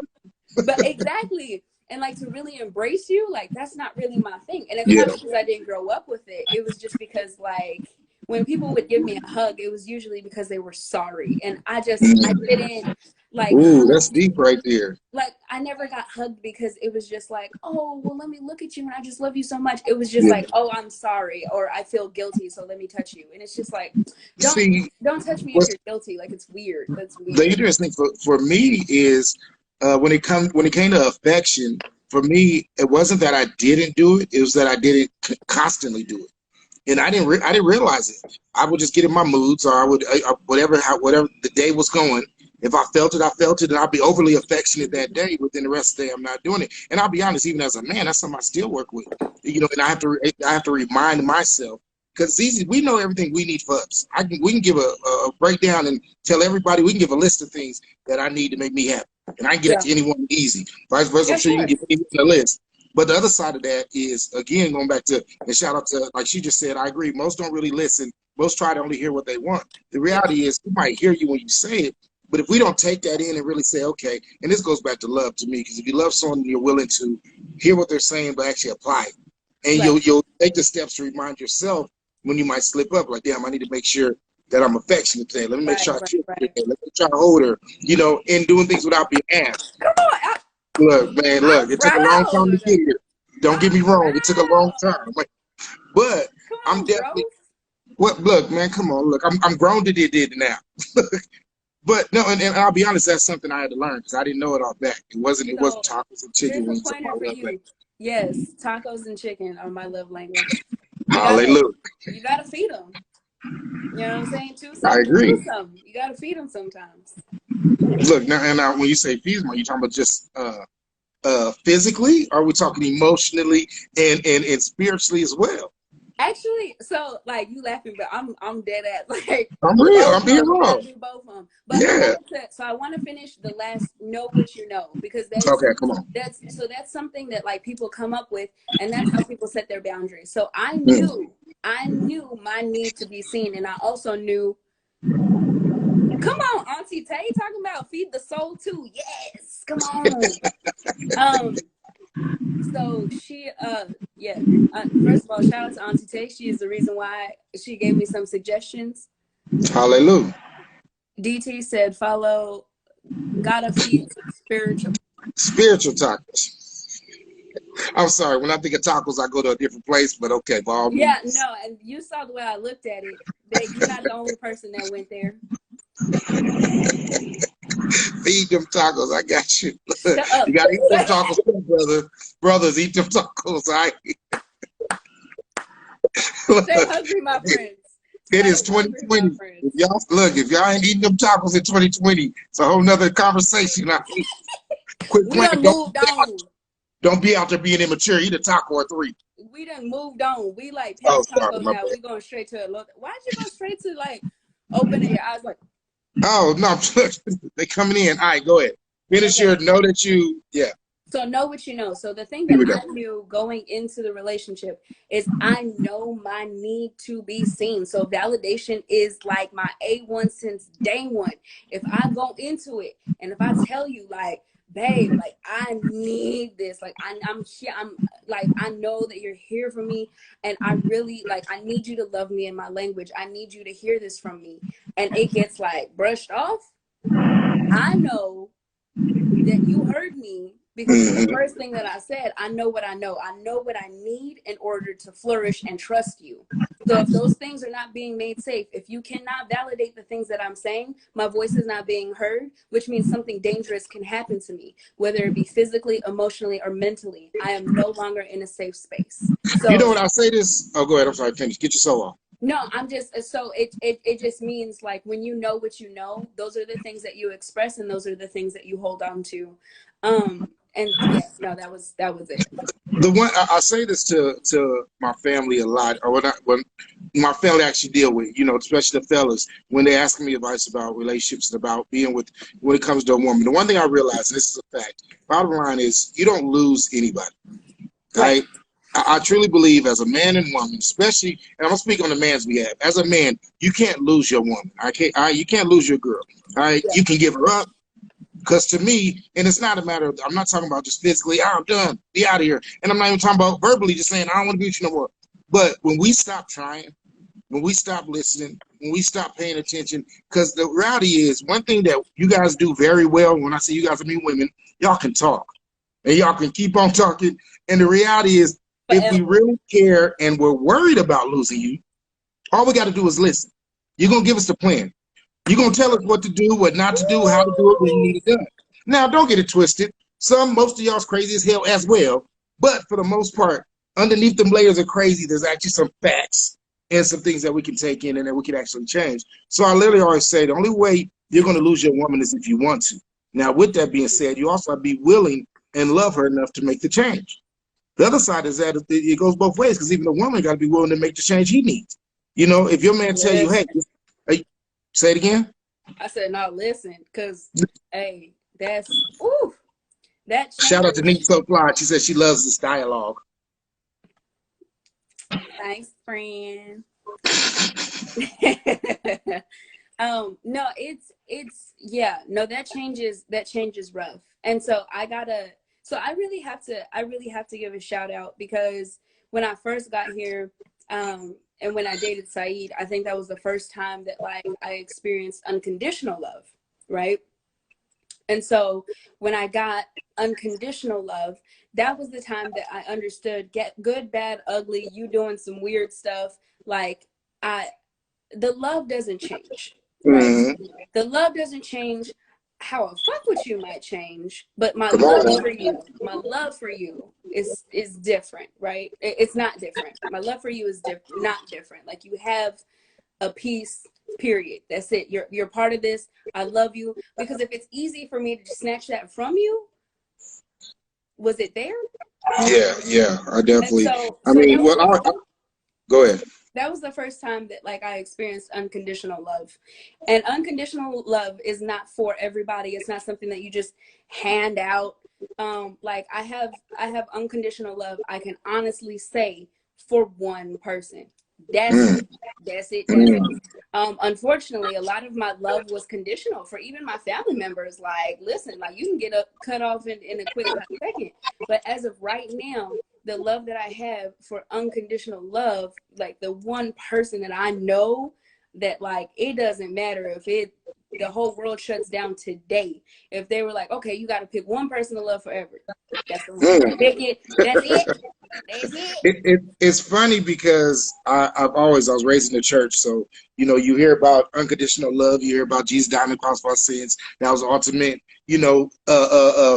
but exactly. And like to really embrace you, like that's not really my thing. And it's not Yeah. because I didn't grow up with it. It was just because like when people would give me a hug, it was usually because they were sorry. And I didn't like Ooh, hug. that's deep right there. Like I never got hugged because it was just like, oh, well, let me look at you and I just love you so much. It was just Yeah. like, oh, I'm sorry, or I feel guilty, so let me touch you. And it's just like, don't See, don't touch me if what's you're guilty. Like it's weird. That's the weird. interesting for me is when it came to affection, for me, it wasn't that I didn't do it, it was that I didn't constantly do it. And I didn't realize it. I would just get in my moods, or I would whatever the day was going. If I felt it, I felt it, and I'll be overly affectionate that day. But then the rest of the day, I'm not doing it. And I'll be honest, even as a man, that's something I still work with. You know, and I have to remind myself because it's easy. We know everything we need for us. We can give a breakdown and tell everybody. We can give a list of things that I need to make me happy, and I can get it Yeah. to anyone easy. Vice versa, Yeah, I'm of sure you can course. give anyone a list. But the other side of that is, again, going back to, and shout out to, like she just said, I agree. Most don't really listen. Most try to only hear what they want. The Yeah. reality is, we might hear you when you say it, but if we don't take that in and really say, okay, and this goes back to love to me, because if you love someone, you're willing to hear what they're saying, but actually apply it. And Right. you'll take the steps to remind yourself when you might slip up, like, damn, I need to make sure that I'm affectionate today. Let me make Right. sure I Right. kiss her Right. today. Let me try to hold her, you know, and doing things without being asked. Come on. Look, man, I'm look, it took a long time to proud. get here. Don't get I'm me wrong, it took a long proud. time. But Come I'm on, bro. definitely what look, man, come on, look, I'm grown to did now. But no, and I'll be honest, that's something I had to learn because I didn't know it all back. It wasn't So tacos and chicken here's a wings. pointer for you. Yes, tacos and chicken are my love language. You gotta, Hallelujah. you gotta feed them. You know what I'm saying? Two I some to agree. lose some. You gotta feed them sometimes. Look now, and now when you say fees, are you talking about just physically? Or are we talking emotionally and spiritually as well? Actually, so like you laughing, but I'm dead at like I'm real. both I'm of being them. You wrong. gotta do both of them. But Yeah. I want to finish the last know what you know because Okay, come on. that's something that like people come up with, and that's how people set their boundaries. So Mm. I knew my need to be seen, and I also knew. Come on, Auntie Tay, talking about feed the soul too. Yes, come on. Um, so she yeah, first of all, shout out to Auntie Tay. She is the reason why she gave me some suggestions. Hallelujah. DT said follow gotta feed spiritual. Spiritual tacos. I'm sorry. When I think of tacos, I go to a different place, but okay, by all Yeah, means. no, and you saw the way I looked at it, that you're not the only person that went there. Feed them tacos. I got you. Shut You up. got to eat them tacos too, brother. Brothers, eat them tacos. All right. Stay hungry, my friends. It is Stay hungry, my 2020. friends. If y'all ain't eating them tacos in 2020, it's a whole nother conversation. Quit We playing. done moved on. Don't be out there being immature. Eat a taco or three. We done moved on. We like Oh, past sorry, tacos my now. bad. We going straight to a look. Why'd you go straight to like opening your eyes like Oh no, they coming in. All right, go ahead. Finish okay. your know that you. Yeah, So know what you know. So the thing here that we go. I knew going into the relationship is I know my need to be seen. So validation is like my A1 since day one. If I go into it and if I tell you like, babe, like I need this, like I'm here, I'm like I know that you're here for me, and I really like I need you to love me in my language. I need you to hear this from me, and it gets like brushed off. I know that you heard me because of the Mm-hmm. first thing that I said. I know what I know. I know what I need in order to flourish and trust you. So if those things are not being made safe, if you cannot validate the things that I'm saying, my voice is not being heard, which means something dangerous can happen to me, whether it be physically, emotionally, or mentally. I am no longer in a safe space. You know So what? I say this. Oh, go ahead. I'm sorry. Finish. Get your soul off. No, I'm just so it just means like when you know what you know, those are the things that you express and those are the things that you hold on to. And yeah, no, that was it. The one I say this to my family a lot, or when my family actually deal with, especially the fellas, when they ask me advice about relationships and about being with when it comes to a woman. The one thing I realize, and this is a fact, bottom line is you don't lose anybody. Right. Right? I truly believe as a man and woman, especially, and I'm gonna speak on the man's behalf. As a man, you can't lose your woman. You can't lose your girl. All right, Yeah. you can give her up. Because to me, and it's not a matter of, I'm not talking about just physically, I'm done, be out of here. And I'm not even talking about verbally just saying, I don't want to be with you no more. But when we stop trying, when we stop listening, when we stop paying attention, because the reality is, one thing that you guys do very well, when I say you guys, I mean women, y'all can talk. And y'all can keep on talking. And the reality is, if we Forever. really care and we're worried about losing you, all we got to do is listen. You're going to give us the plan. You're going to tell us what to do, what not to do, how to do it when you need it done. Now, don't get it twisted. Most of y'all's crazy as hell as well. But for the most part, underneath them layers of crazy, there's actually some facts and some things that we can take in and that we can actually change. So I literally always say the only way you're going to lose your woman is if you want to. Now, with that being said, you also have to be willing and love her enough to make the change. The other side is that it goes both ways, because even the woman got to be willing to make the change he needs. If your man tell you, Listen. hey, say it again. I said, no, listen, because hey, that's ooh, that Shout out to change. Nick So Fly. She says she loves this dialogue. Thanks, friend. No, it's yeah, no, that changes rough. And so I really have to give a shout out, because when I first got here, and when I dated Saeed, I think that was the first time that like I experienced unconditional love, right? And so when I got unconditional love, that was the time that I understood get good, bad, ugly, you doing some weird stuff. Like I the love doesn't change, right? Mm-hmm. The love doesn't change. How I fuck with you might change, but Come on. my love for you is different, right? It's not different. My love for you is not different. Like you have a piece, period. That's it. You're part of this. I love you. Because if it's easy for me to snatch that from you, was it there? Yeah, yeah, I And definitely. I so mean, well, go ahead. that was the first time that like I experienced unconditional love. And unconditional love is not for everybody. It's not something that you just hand out. Like I have unconditional love, I can honestly say, for one person. That's Mm, it. That's it. That's it. mm, Unfortunately, a lot of my love was conditional for even my family members. Like, listen, like you can get cut off in a quick second. But as of right now, the love that I have for unconditional love, like the one person that I know that like it doesn't matter if the whole world shuts down today. If they were like, okay, you got to pick one person to love forever, that's the one. mm. Pick it. That's it. That's it. It's funny because I was raised in the church, so you hear about unconditional love, you hear about Jesus dying on the cross for our sins. That was the ultimate,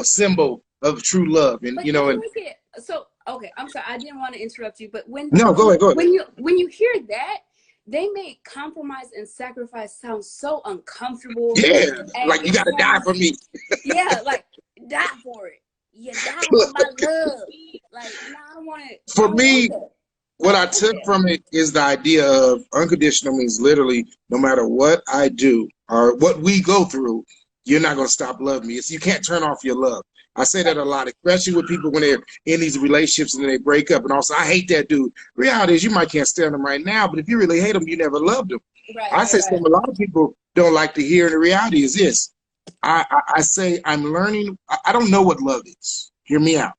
symbol of true love, and But then look at so okay. I'm sorry, I didn't want to interrupt you, but when no, go when ahead, go ahead. when you when you hear that, they make compromise and sacrifice sound so uncomfortable, Yeah, and like you it got to die sounds for me. yeah, like die for it. You die for my love. Like no, I don't want it. I For don't want me, that. I what don't I want took that. from it is the idea of unconditional means literally no matter what I do or what we go through, you're not going to stop loving me. You can't turn off your love. I say that Right, a lot, especially with people when they're in these relationships and then they break up. And also, I hate that dude. Reality is, you might can't stand him right now, but if you really hate him, you never loved him. right, I right, say right. something a lot of people don't like to hear. And the reality is this: I say I'm learning. I don't know what love is. Hear me out.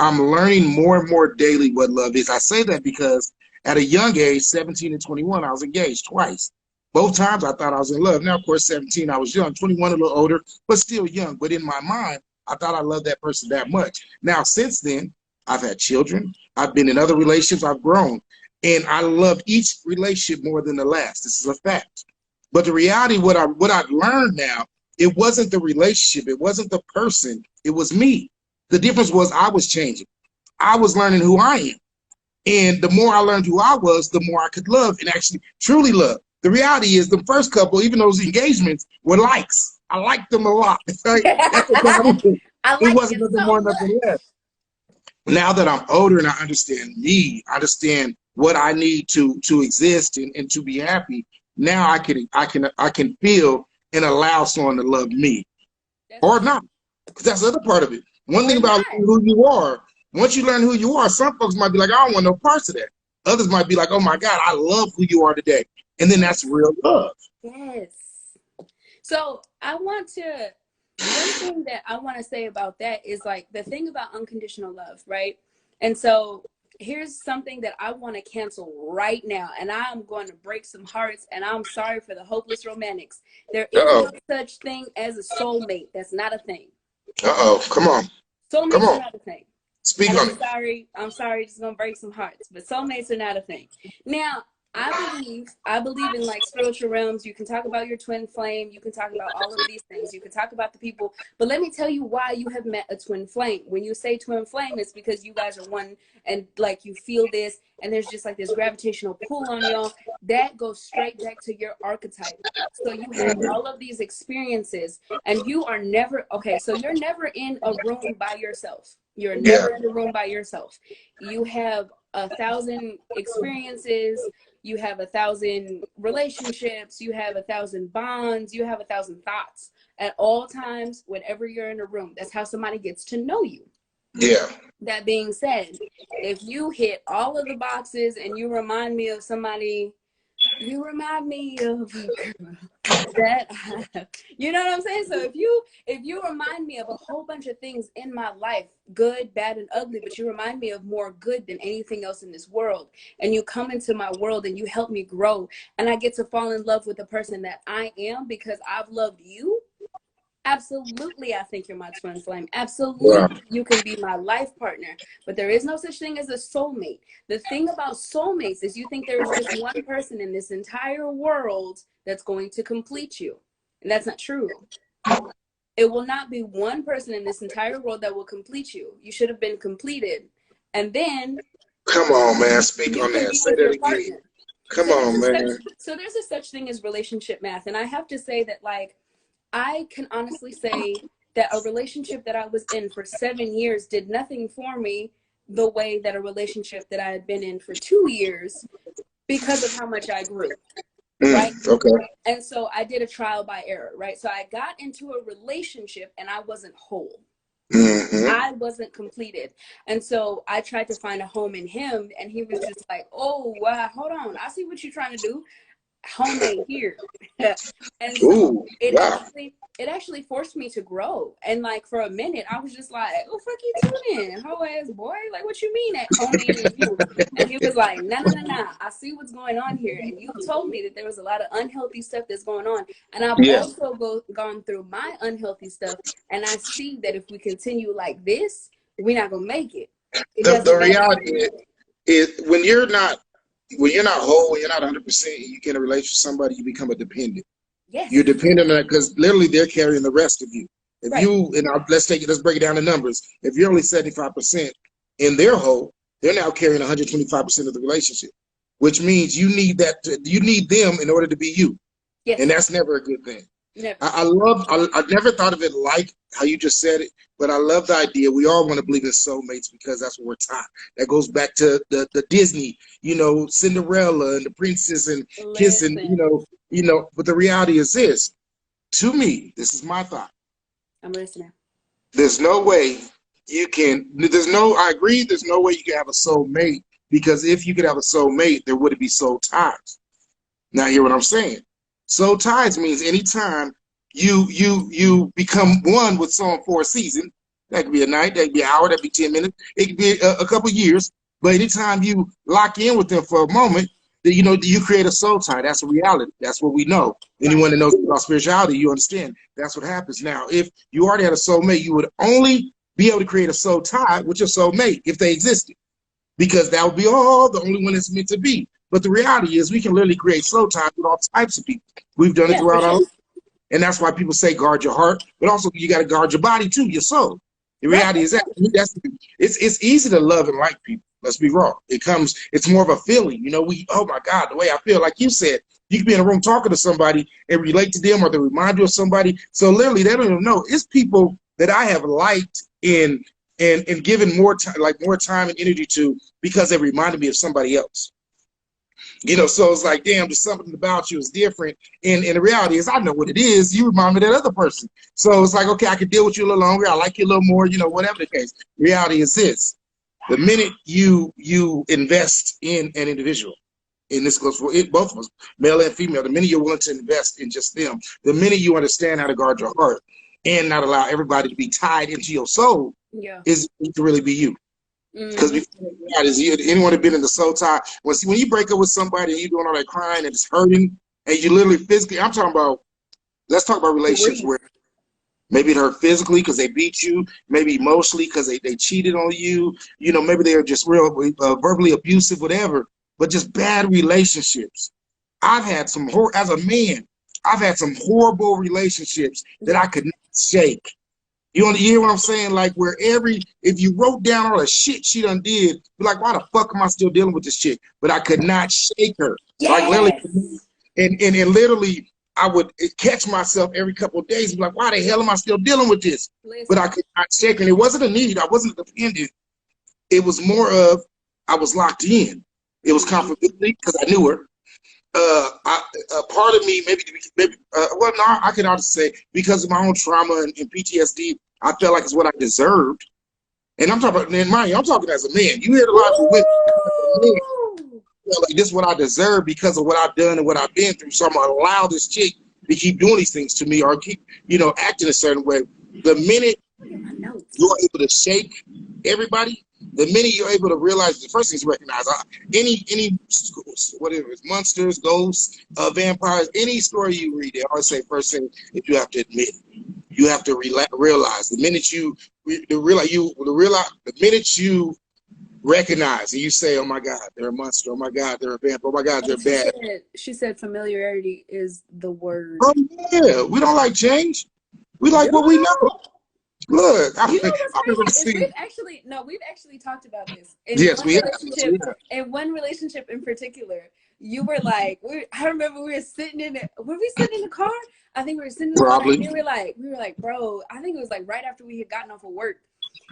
I'm learning more and more daily what love is. I say that because at a young age, 17 and 21, I was engaged twice. Both times I thought I was in love. Now, of course, 17, I was young, 21, a little older, but still young. But in my mind, I thought I loved that person that much. Now, since then, I've had children. I've been in other relationships. I've grown. And I love each relationship more than the last. This is a fact. But the reality, what I've learned now, it wasn't the relationship. It wasn't the person. It was me. The difference was I was changing. I was learning who I am. And the more I learned who I was, the more I could love and actually truly love. The reality is the first couple, even those engagements, were likes. I liked them a lot. Right? That's what God is. I It like wasn't it nothing so more, nothing much. less. Now that I'm older and I understand me, I understand what I need to exist and to be happy. Now I can feel and allow someone to love me That's or right. not, because that's the other part of it. One thing Or about not. who you are, once you learn who you are, some folks might be like, I don't want no parts of that. Others might be like, oh my God, I love who you are today. And then that's Yes. real love. Yes. So I want to, one thing that I want to say about that is like the thing about unconditional love, right? And so here's something that I want to cancel right now. And I'm going to break some hearts. And I'm sorry for the hopeless romantics. There is Uh-oh. no such thing as a soulmate. That's not a thing. Uh-oh. Come on. Come Soulmates are on. not a thing. Speak And on it. I'm sorry, it's gonna break some hearts, but soulmates are not a thing. Now, I believe in like spiritual realms. You can talk about your twin flame, you can talk about all of these things, you can talk about the people, but let me tell you why you have met a twin flame. When you say twin flame, it's because you guys are one and like you feel this, and there's just like this gravitational pull on y'all that goes straight back to your archetype. So you have all of these experiences, and you are never okay. So you're never in a room by yourself. You're Yeah. never in a room by yourself. You have 1,000 experiences. You have 1,000 relationships. You have 1,000 bonds. You have 1,000 thoughts at all times. Whenever you're in a room, that's how somebody gets to know you. Yeah. That being said, if you hit all of the boxes and you remind me of somebody, you remind me of a girl that you know what I'm saying. So if you remind me of a whole bunch of things in my life, good, bad, and ugly, but you remind me of more good than anything else in this world, and you come into my world and you help me grow, and I get to fall in love with the person that I am because I've loved you. Absolutely, I think you're my twin flame. Wow. Absolutely, you can be my life partner. But there is no such thing as a soulmate. The thing about soulmates is you think there is just one person in this entire world that's going to complete you. And that's not true. It will not be one person in this entire world that will complete you. You should have been completed. And then Come on, man. Speak you on can that. be Say with that your again. partner. Come on, man. So there's a such thing as relationship math. And I have to say that like I can honestly say that a relationship that I was in for 7 years did nothing for me the way that a relationship that I had been in for 2 years because of how much I grew, right? Okay. And so I did a trial by error, right? So I got into a relationship and I wasn't whole. Mm-hmm. I wasn't completed. And so I tried to find a home in him, and he was just like, oh, wow, hold on. I see what you're trying to do. Home ain't here. And so Ooh. Wow. it actually forced me to grow. And like for a minute I was just like, oh fuck you too then, hoe ass boy, like what you mean that home ain't you? And he was like, nah, I see what's going on here, and you told me that there was a lot of unhealthy stuff that's going on, and I've Yeah. also gone through my unhealthy stuff, and I see that if we continue like this, we're not gonna make it. It The doesn't matter. reality is when you're not whole, when you're not 100%, you get in a relationship with somebody, you become a dependent. You're Yes. dependent on that because literally they're carrying the rest of you. If Right. you and let's break it down to numbers. If you're only 75% in their whole, they're now carrying 125% of the relationship, which means you need them in order to be you, and Yes. that's never a good thing. Never. I never thought of it like how you just said it, but I love the idea. We all want to believe in soulmates because that's what we're taught. That goes back to the Disney, Cinderella and the princess and kissing, Listen, but the reality is this, to me, this is my thought. I'm listening. There's no way I agree, there's no way you can have a soulmate, because if you could have a soulmate, there wouldn't be soul ties. Now, hear what I'm saying. Soul ties means anytime you become one with someone for a season, that could be a night, that could be an hour, that could be 10 minutes, it could be a couple of years. But anytime you lock in with them for a moment, you create a soul tie. That's a reality. That's what we know. Right. Anyone that knows about spirituality, you understand. That's what happens. Now, if you already had a soulmate, you would only be able to create a soul tie with your soulmate if they existed, because that would be the only one it's meant to be. But the reality is we can literally create soul ties with all types of people. We've done it Yeah, for throughout our sure. life. And that's why people say guard your heart, but also you got to guard your body too, your soul. The Right. reality is it's easy to love and like people. Let's be raw. It's more of a feeling. You know, oh my God, the way I feel, like you said, you can be in a room talking to somebody and relate to them, or they remind you of somebody. So literally, they don't even know. It's people that I have liked and given more time, like more time and energy to, because they reminded me of somebody else. You know, so it's like, damn, there's something about you is different. And the reality is, I know what it is. You remind me of that other person. So it's like, okay, I can deal with you a little longer. I like you a little more, you know, whatever the case. Reality is this. The minute you invest in an individual, and this goes for both of us, male and female, the minute you're willing to invest in just them, the minute you understand how to guard your heart and not allow everybody to be tied into your soul, is to really be you. Because anyone have been in the soul tie, when you break up with somebody and you're doing all that crying and it's hurting, and you literally physically, I'm talking about, let's talk about relationships where maybe it hurt physically because they beat you, maybe emotionally because they cheated on you, you know, maybe they are just real verbally abusive, whatever, but just bad relationships. I've had some, as a man, I've had some horrible relationships that I could not shake. You hear what I'm saying? Like, where if you wrote down all the shit she done did, be like, why the fuck am I still dealing with this chick? But I could not shake her. Yes. Like, literally, and literally, I would catch myself every couple of days and be like, why the hell am I still dealing with this? Listen. But I could not shake her. And it wasn't a need. I wasn't dependent. It was more of, I was locked in. It was confidential because I knew her. Part of me, well, no, I can honestly say, because of my own trauma and PTSD, I felt like it's what I deserved. And I'm talking about, I'm talking as a man. You hear a lot of women, like, this is what I deserve because of what I've done and what I've been through. So I'm gonna allow this chick to keep doing these things to me, or keep, you know, acting a certain way. The minute you're able to shake everybody, the minute you're able to realize, the first thing is recognize any whatever it's monsters, ghosts, vampires, any story you read, they always say first thing that you have to admit, you have to realize. The minute the minute you recognize and you say, oh my God, they're a monster, oh my God, they're a vampire, oh my God, they're bad. She said familiarity is the word. Oh yeah, we don't like change. We like what we know. Look, you know what's crazy? We've actually talked about this. Yes, we have. In one relationship in particular, you were like, I remember we were sitting in it. Were we sitting in the car? I think we were sitting in the car. And we were like, bro, I think it was like right after we had gotten off of work.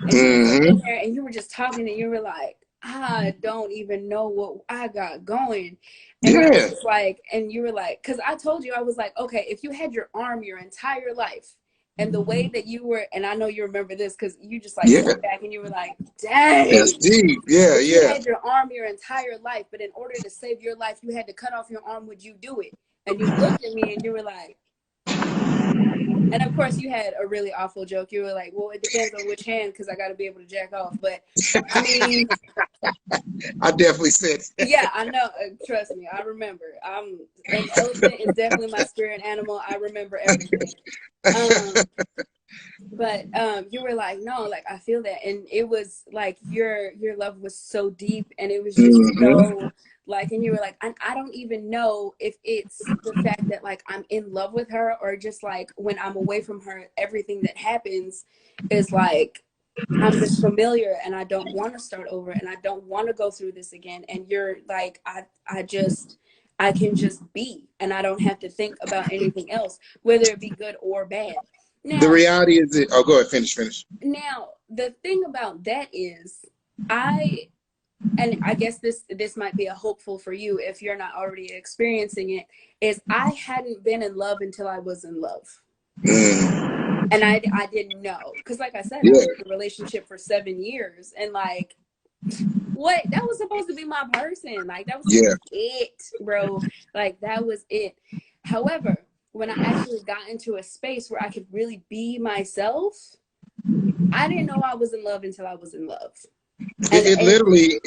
And you were sitting there and you were just talking and you were like, I don't even know what I got going. And I was like, and you were like, because I told you, I was like, okay, if you had your arm your entire life, and the way that you were, and I know you remember this because you just like sat back and you were like, dang. That's deep. Yeah, you had your arm your entire life, but in order to save your life, you had to cut off your arm. Would you do it? And you looked at me and you were like, and of course you had a really awful joke. You were like, well, it depends on which hand because I got to be able to jack off. But I mean, I definitely said that. Yeah, I know. Trust me, I remember. An elephant is definitely my spirit animal. I remember everything. But you were like, no, like I feel that, and it was like your love was so deep, and it was just so like, and you were like, I don't even know if it's the fact that like I'm in love with her, or just like when I'm away from her, everything that happens is like I'm just familiar, and I don't want to start over, and I don't want to go through this again. And you're like, I can just be, and I don't have to think about anything else, whether it be good or bad. Now, the reality is that, oh, go ahead, finish. Now, the thing about that is, and I guess this might be a hopeful for you if you're not already experiencing it, is I hadn't been in love until I was in love. And I didn't know, because like I said, I was in a relationship for 7 years, and like, what, that was supposed to be my person, like that was it, bro, like that was it. However, when I actually got into a space where I could really be myself, I didn't know I was in love until I was in love. It literally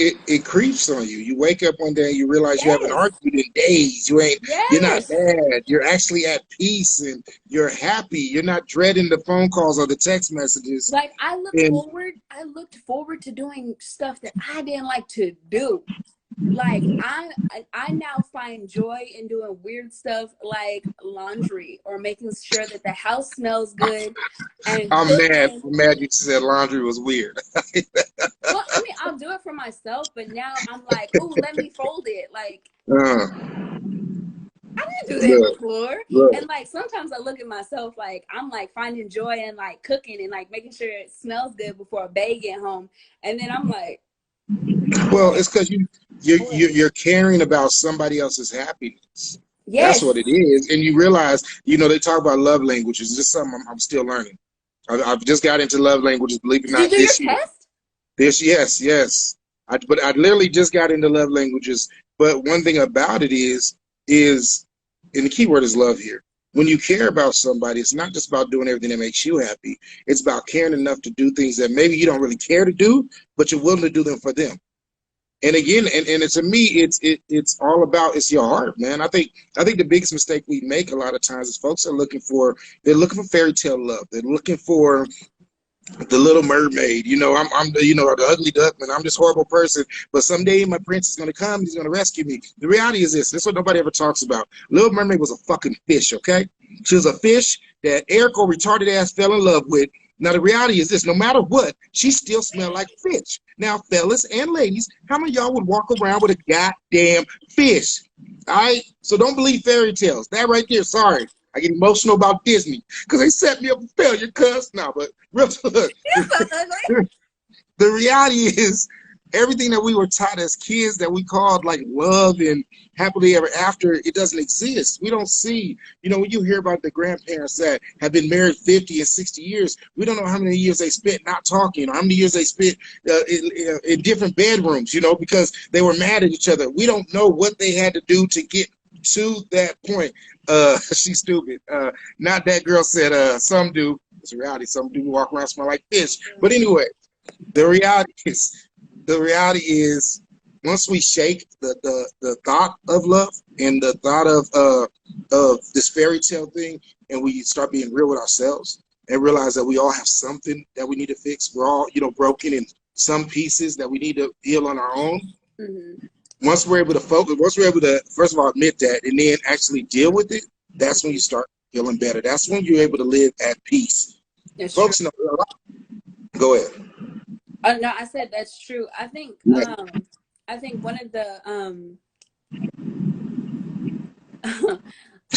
creeps on you. You wake up one day and you realize you haven't argued in days. You're not bad. You're actually at peace and you're happy. You're not dreading the phone calls or the text messages. Like I looked forward to doing stuff that I didn't like to do. Like I now find joy in doing weird stuff like laundry or making sure that the house smells good. And I'm mad you said laundry was weird. Well, I mean, I'll do it for myself, but now I'm like, oh, let me fold it. Like, Uh, I didn't do that look, before. look. And like sometimes I look at myself like I'm like finding joy in like cooking and like making sure it smells good before a bae get home. And then I'm like, Well, oh it's because you boy. you're caring about somebody else's happipiness. That's what Yes. it is, and you realize, they talk about love languages. This is something I'm still learning. I've just got into love languages, believe it or Did you not, do your this year. test? Yes. But I literally just got into love languages. But one thing about it is, and the key word is love here. When you care about somebody, it's not just about doing everything that makes you happy. It's about caring enough to do things that maybe you don't really care to do, but you're willing to do them for them. And again, and to me, it's all about, it's your heart, man. I think the biggest mistake we make a lot of times is folks are looking for fairy tale love. They're looking for the Little Mermaid. I'm the ugly duckman. I'm this horrible person, but someday my prince is gonna come. He's gonna rescue me. The reality is this. This is what nobody ever talks about. Little Mermaid was a fucking fish. Okay, she was a fish that Eric, or retarded ass, fell in love with. Now the reality is this: no matter what, she still smelled like fish. Now, fellas and ladies, how many of y'all would walk around with a goddamn fish? All right, so don't believe fairy tales. That right there. Sorry, I get emotional about Disney because they set me up for failure. Cuz now, but real look, You're so ugly. the reality is everything that we were taught as kids that we called like love and happily ever after, it doesn't exist. We don't see, when you hear about the grandparents that have been married 50 and 60 years, we don't know how many years they spent not talking, or how many years they spent in different bedrooms, because they were mad at each other. We don't know what they had to do to get to that point. She's stupid. Not that girl said, some do. It's reality. Some do walk around smell like fish. But anyway, the reality is, once we shake the thought of love and the thought of this fairy tale thing, and we start being real with ourselves and realize that we all have something that we need to fix. We're all, broken in some pieces that we need to heal on our own. Mm-hmm. Once we're able to focus, once we're able to, first of all, admit that and then actually deal with it, that's when you start feeling better. That's when you're able to live at peace. That's true. Folks, go ahead. No, I said that's true. Yeah. I think one of the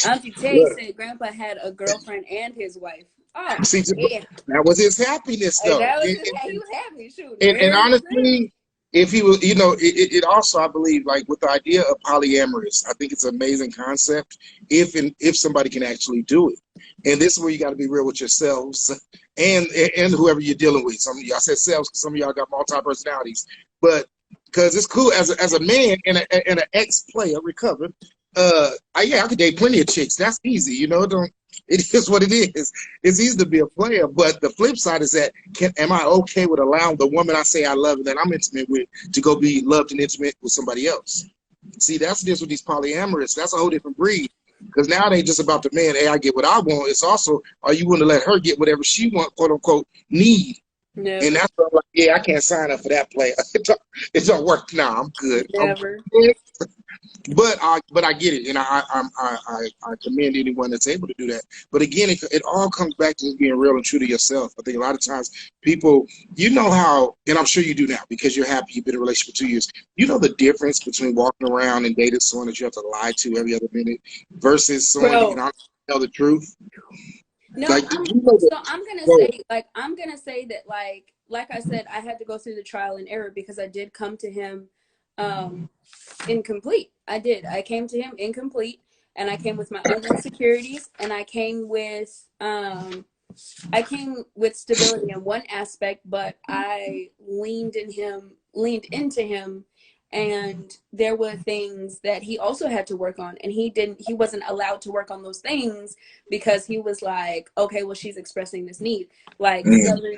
Auntie Tay Look, said Grandpa had a girlfriend and his wife. Oh see, yeah, that was his happiness, and though. that was And, his, he was happy. Shoot, and married too. honestly, if he was, it also, I believe, like with the idea of polyamorous, I think it's an amazing concept if somebody can actually do it. And this is where you got to be real with yourselves and whoever you're dealing with. Some of y'all said selves because some of y'all got multi personalities, but because it's cool as a man and an ex player recovered. Yeah, I could date plenty of chicks. That's easy, Don't, it is what it is. It's easy to be a player, but the flip side is that am I okay with allowing the woman I say I love and that I'm intimate with to go be loved and intimate with somebody else? See, that's this with these polyamorous. That's a whole different breed. Because now it ain't just about the man. Hey, I get what I want. It's also, are you willing to let her get whatever she want, quote unquote, need? And Never, that's what I'm like, yeah, I can't sign up for that player. It don't work now. I'm good. never. But I get it, and I commend anyone that's able to do that. But again, it all comes back to just being real and true to yourself. I think a lot of times people, how, and I'm sure you do now because you're happy, you've been in a relationship for 2 years. You know the difference between walking around and dating someone that you have to lie to every other minute versus someone that you Bro, can tell the truth. no, Like, you know so that. I'm gonna say that like I said, I had to go through the trial and error because I did come to him um incomplete. I did. I came to him incomplete, and I came with my own insecurities, and I came with stability in one aspect, but I leaned into him, and there were things that he also had to work on, and he wasn't allowed to work on those things because he was like, okay, well, she's expressing this need, like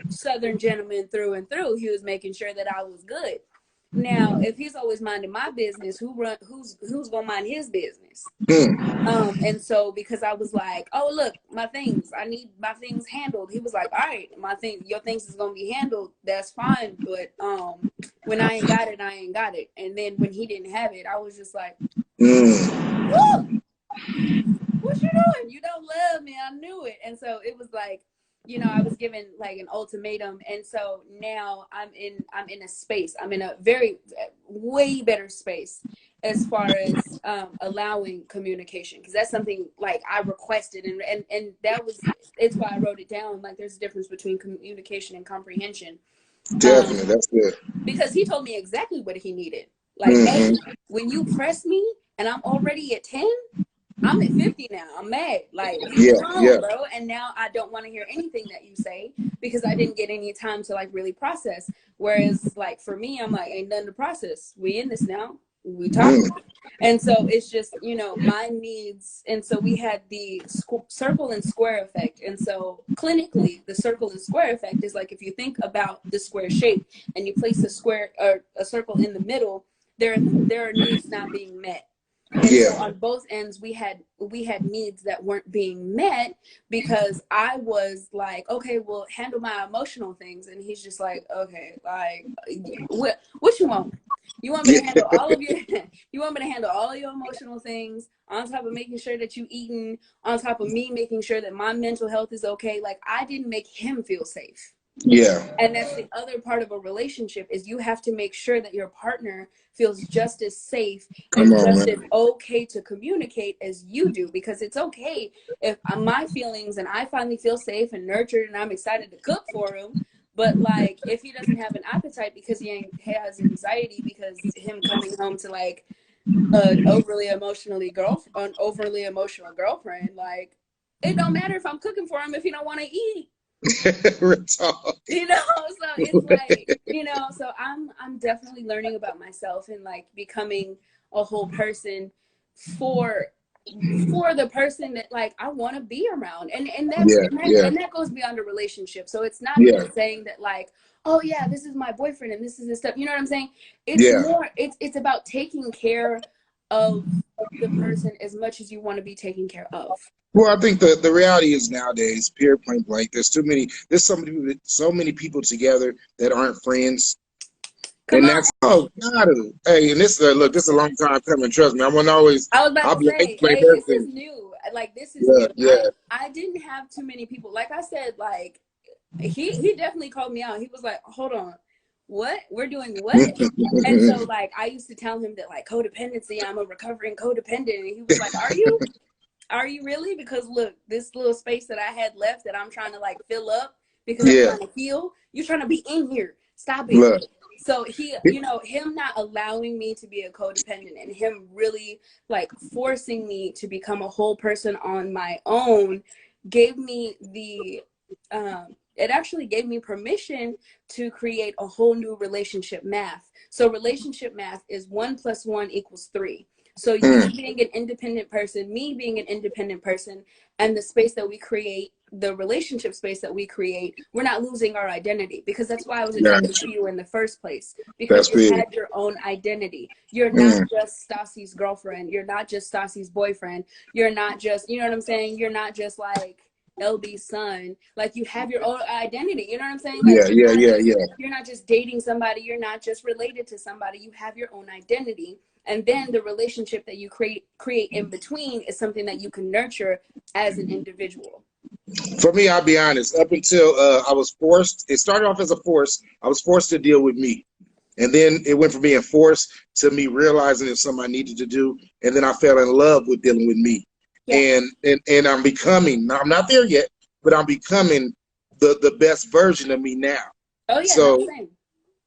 southern gentleman through and through. He was making sure that I was good. Now, if he's always minding my business, who's gonna mind his business? And so because I was like, oh look, my things, I need my things handled. He was like, all right, your things is gonna be handled. That's fine, but when I ain't got it, I ain't got it. And then when he didn't have it, I was just like, woo, what you doing? You don't love me. I knew it. And so it was like you know, I was given like an ultimatum, and so now I'm in a space. I'm in a very way better space as far as allowing communication, because that's something like I requested, and that was, it's why I wrote it down. Like, there's a difference between communication and comprehension. Definitely, that's good. Because he told me exactly what he needed. Like, Mm-hmm. hey, when you press me and I'm already at 10, I'm at 50 now. I'm mad. Like, leave me Yeah, alone, yeah, bro. And now I don't want to hear anything that you say because I didn't get any time to like really process. Whereas, like, for me, I'm like, ain't nothing to process. We in this now. We talking. mm, And so it's just, you know, my needs. And so we had the circle and square effect. And so clinically, the circle and square effect is like, if you think about the square shape and you place a square or a circle in the middle, there are needs not being met. And so yeah, on both ends, we had needs that weren't being met because I was like, okay, well, handle my emotional things, and he's just like, okay, like, what you want? You want me to handle all of your you want me to handle all of your emotional things on top of making sure that you eating, on top of me making sure that my mental health is okay. Like, I didn't make him feel safe. yeah. And that's the other part of a relationship, is you have to make sure that your partner feels just as safe Come and on, just as man. okay to communicate as you do. Because it's okay if my feelings and I finally feel safe and nurtured and I'm excited to cook for him. But like, if he doesn't have an appetite because has anxiety because him coming home to like an overly emotional girlfriend, like, it don't matter if I'm cooking for him if he don't want to eat. Real talk. You know, so it's like, you know, so I'm definitely learning about myself and like becoming a whole person for the person that like I want to be around. Yeah, yeah, And that goes beyond a relationship. So it's not yeah, just saying that like, oh yeah, this is my boyfriend and this is the stuff, you know what I'm saying? It's yeah. more, it's about taking care of the person as much as you want to be taken care of. Well, I think the reality is nowadays, period, point blank, there's so many people together that aren't friends. Come And on. that's, oh God, hey, and this, look, this is a long time coming. Trust me, I'm gonna I was about I'll to be late say, for hey, this is everything. new. Like, this is Yeah, new. yeah, I didn't have too many people. Like I said, like, he definitely called me out. He was like, hold on, what? We're doing what? And so like I used to tell him that like codependency, I'm a recovering codependent. And he was like, are you? Are you really? Because look, this little space that I had left that I'm trying to like fill up because I'm yeah. trying to heal, you're trying to be in here. Stop it. Look, So he, you know, him not allowing me to be a codependent and him really like forcing me to become a whole person on my own gave me the it actually gave me permission to create a whole new relationship math. So relationship math is 1 + 1 = 3. So you mm, being an independent person, me being an independent person, and the space that we create, the relationship space that we create, we're not losing our identity, because that's why I was attracted gotcha. to you in the first place, because That's you big. had your own identity. You're not Mm, just Stassi's girlfriend. You're not just Stassi's boyfriend. You're not just, you know what I'm saying? You're not just like LB's son. Like, you have your own identity. You know what I'm saying? Like, yeah, yeah, yeah, yeah. you're not just dating somebody. You're not just related to somebody. You have your own identity. And then the relationship that you create in between is something that you can nurture as an individual. For me, I'll be honest. Up until I was forced, it started off as a force. I was forced to deal with me. And then it went from being forced to me realizing it's something I needed to do. And then I fell in love with dealing with me. Yeah. And I'm becoming, I'm not there yet, but I'm becoming the best version of me now. Oh yeah, no, So same.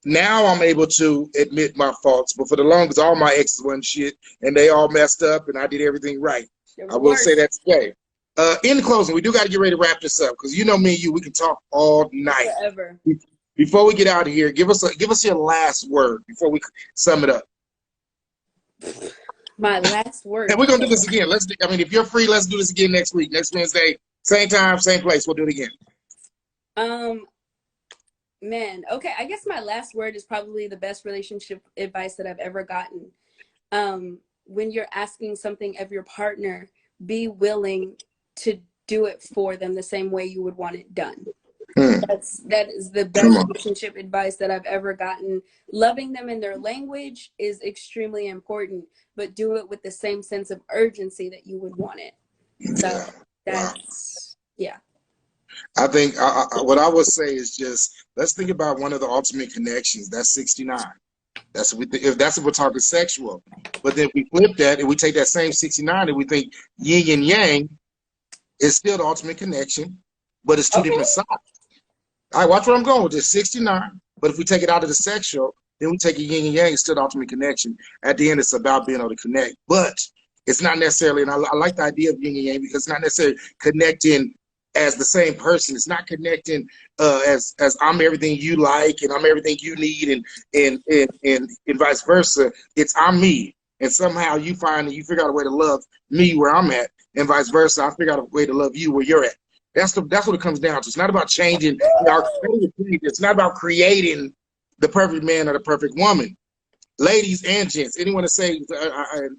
now I'm able to admit my faults. But for the longest, all my exes wasn't shit and they all messed up and I did everything right. It I was will say worse. that today. In closing, we do got to get ready to wrap this up because you know me and you, we can talk all night. Forever. Before we get out of here, give us your last word before we sum it up. My last And word. we're gonna do this again. I mean, if you're free, let's do this again next week, next Wednesday, same time, same place. We'll do it again. Um, man, okay. I guess my last word is probably the best relationship advice that I've ever gotten. When you're asking something of your partner, be willing to do it for them the same way you would want it done. Hmm. That is the Come best on. relationship advice that I've ever gotten. Loving them in their language is extremely important, but do it with the same sense of urgency that you would want it. Yeah. So Wow. that's, yeah. I think what I would say is just let's think about one of the ultimate connections. That's 69. That's if we're talking sexual. But then if we flip that and we take that same 69 and we think yin and yang is still the ultimate connection, but it's two different sides. All right, watch where I'm going with this 69. But if we take it out of the sexual, then we take a yin and yang, it's still the ultimate connection. At the end, it's about being able to connect. But it's not necessarily, and I like the idea of yin and yang because it's not necessarily connecting as the same person. It's not connecting as I'm everything you like and I'm everything you need and vice versa. It's I'm me. And somehow you figure out a way to love me where I'm at, and vice versa. I figure out a way to love you where you're at. That's what it comes down to. It's not about changing our creativity. It's not about creating the perfect man or the perfect woman. Ladies and gents, anyone to say,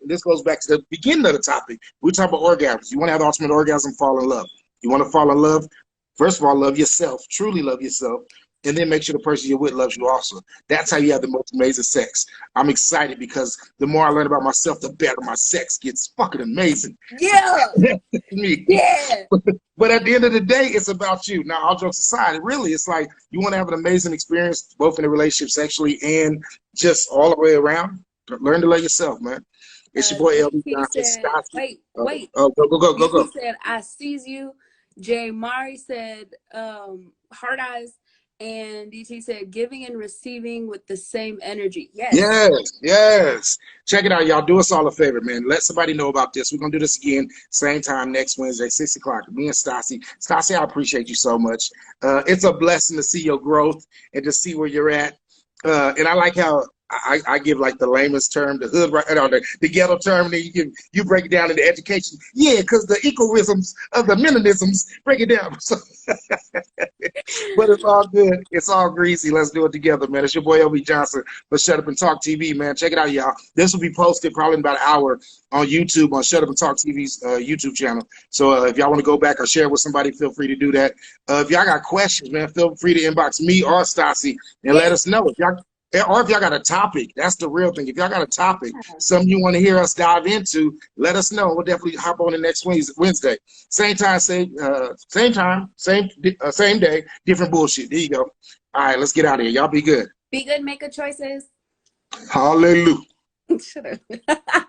this goes back to the beginning of the topic. We talk about orgasms. You want to have the ultimate orgasm, fall in love. You want to fall in love? First of all, love yourself, truly love yourself, and then make sure the person you're with loves you also. That's how you have the most amazing sex. I'm excited because the more I learn about myself, the better my sex gets. Fucking amazing. Yeah. Me. Yeah. But at the end of the day, it's about you. Now, all jokes aside, really, it's like you want to have an amazing experience, both in the relationship sexually and just all the way around. Learn to love yourself, man. It's your boy LB Johnson. Wait. Go. He said, I sees you. Jay Mari said, hard eyes. And DT said, giving and receiving with the same energy. Yes. Check it out, y'all. Do us all a favor, man. Let somebody know about this. We're going to do this again, same time next Wednesday, 6 o'clock. Me and Stassi. Stassi, I appreciate you so much. It's a blessing to see your growth and to see where you're at. And I like how I give like the layman's term, the hood, right, or the ghetto term, and then you break it down into education. Yeah, because the ecoisms of the melanisms break it down. So, but it's all good. It's all greasy. Let's do it together, man. It's your boy LB Johnson for Shut Up and Talk TV, man. Check it out, y'all. This will be posted probably in about an hour on YouTube on Shut Up and Talk TV's YouTube channel. So if y'all want to go back or share with somebody, feel free to do that. If y'all got questions, man, feel free to inbox me or Stassi and let us know. Or if y'all got a topic, that's the real thing. If y'all got a topic, something you want to hear us dive into, let us know. We'll definitely hop on the next Wednesday. Same time, same day, different bullshit. There you go. All right, let's get out of here. Y'all be good. Be good, make good choices. Hallelujah. Shut up.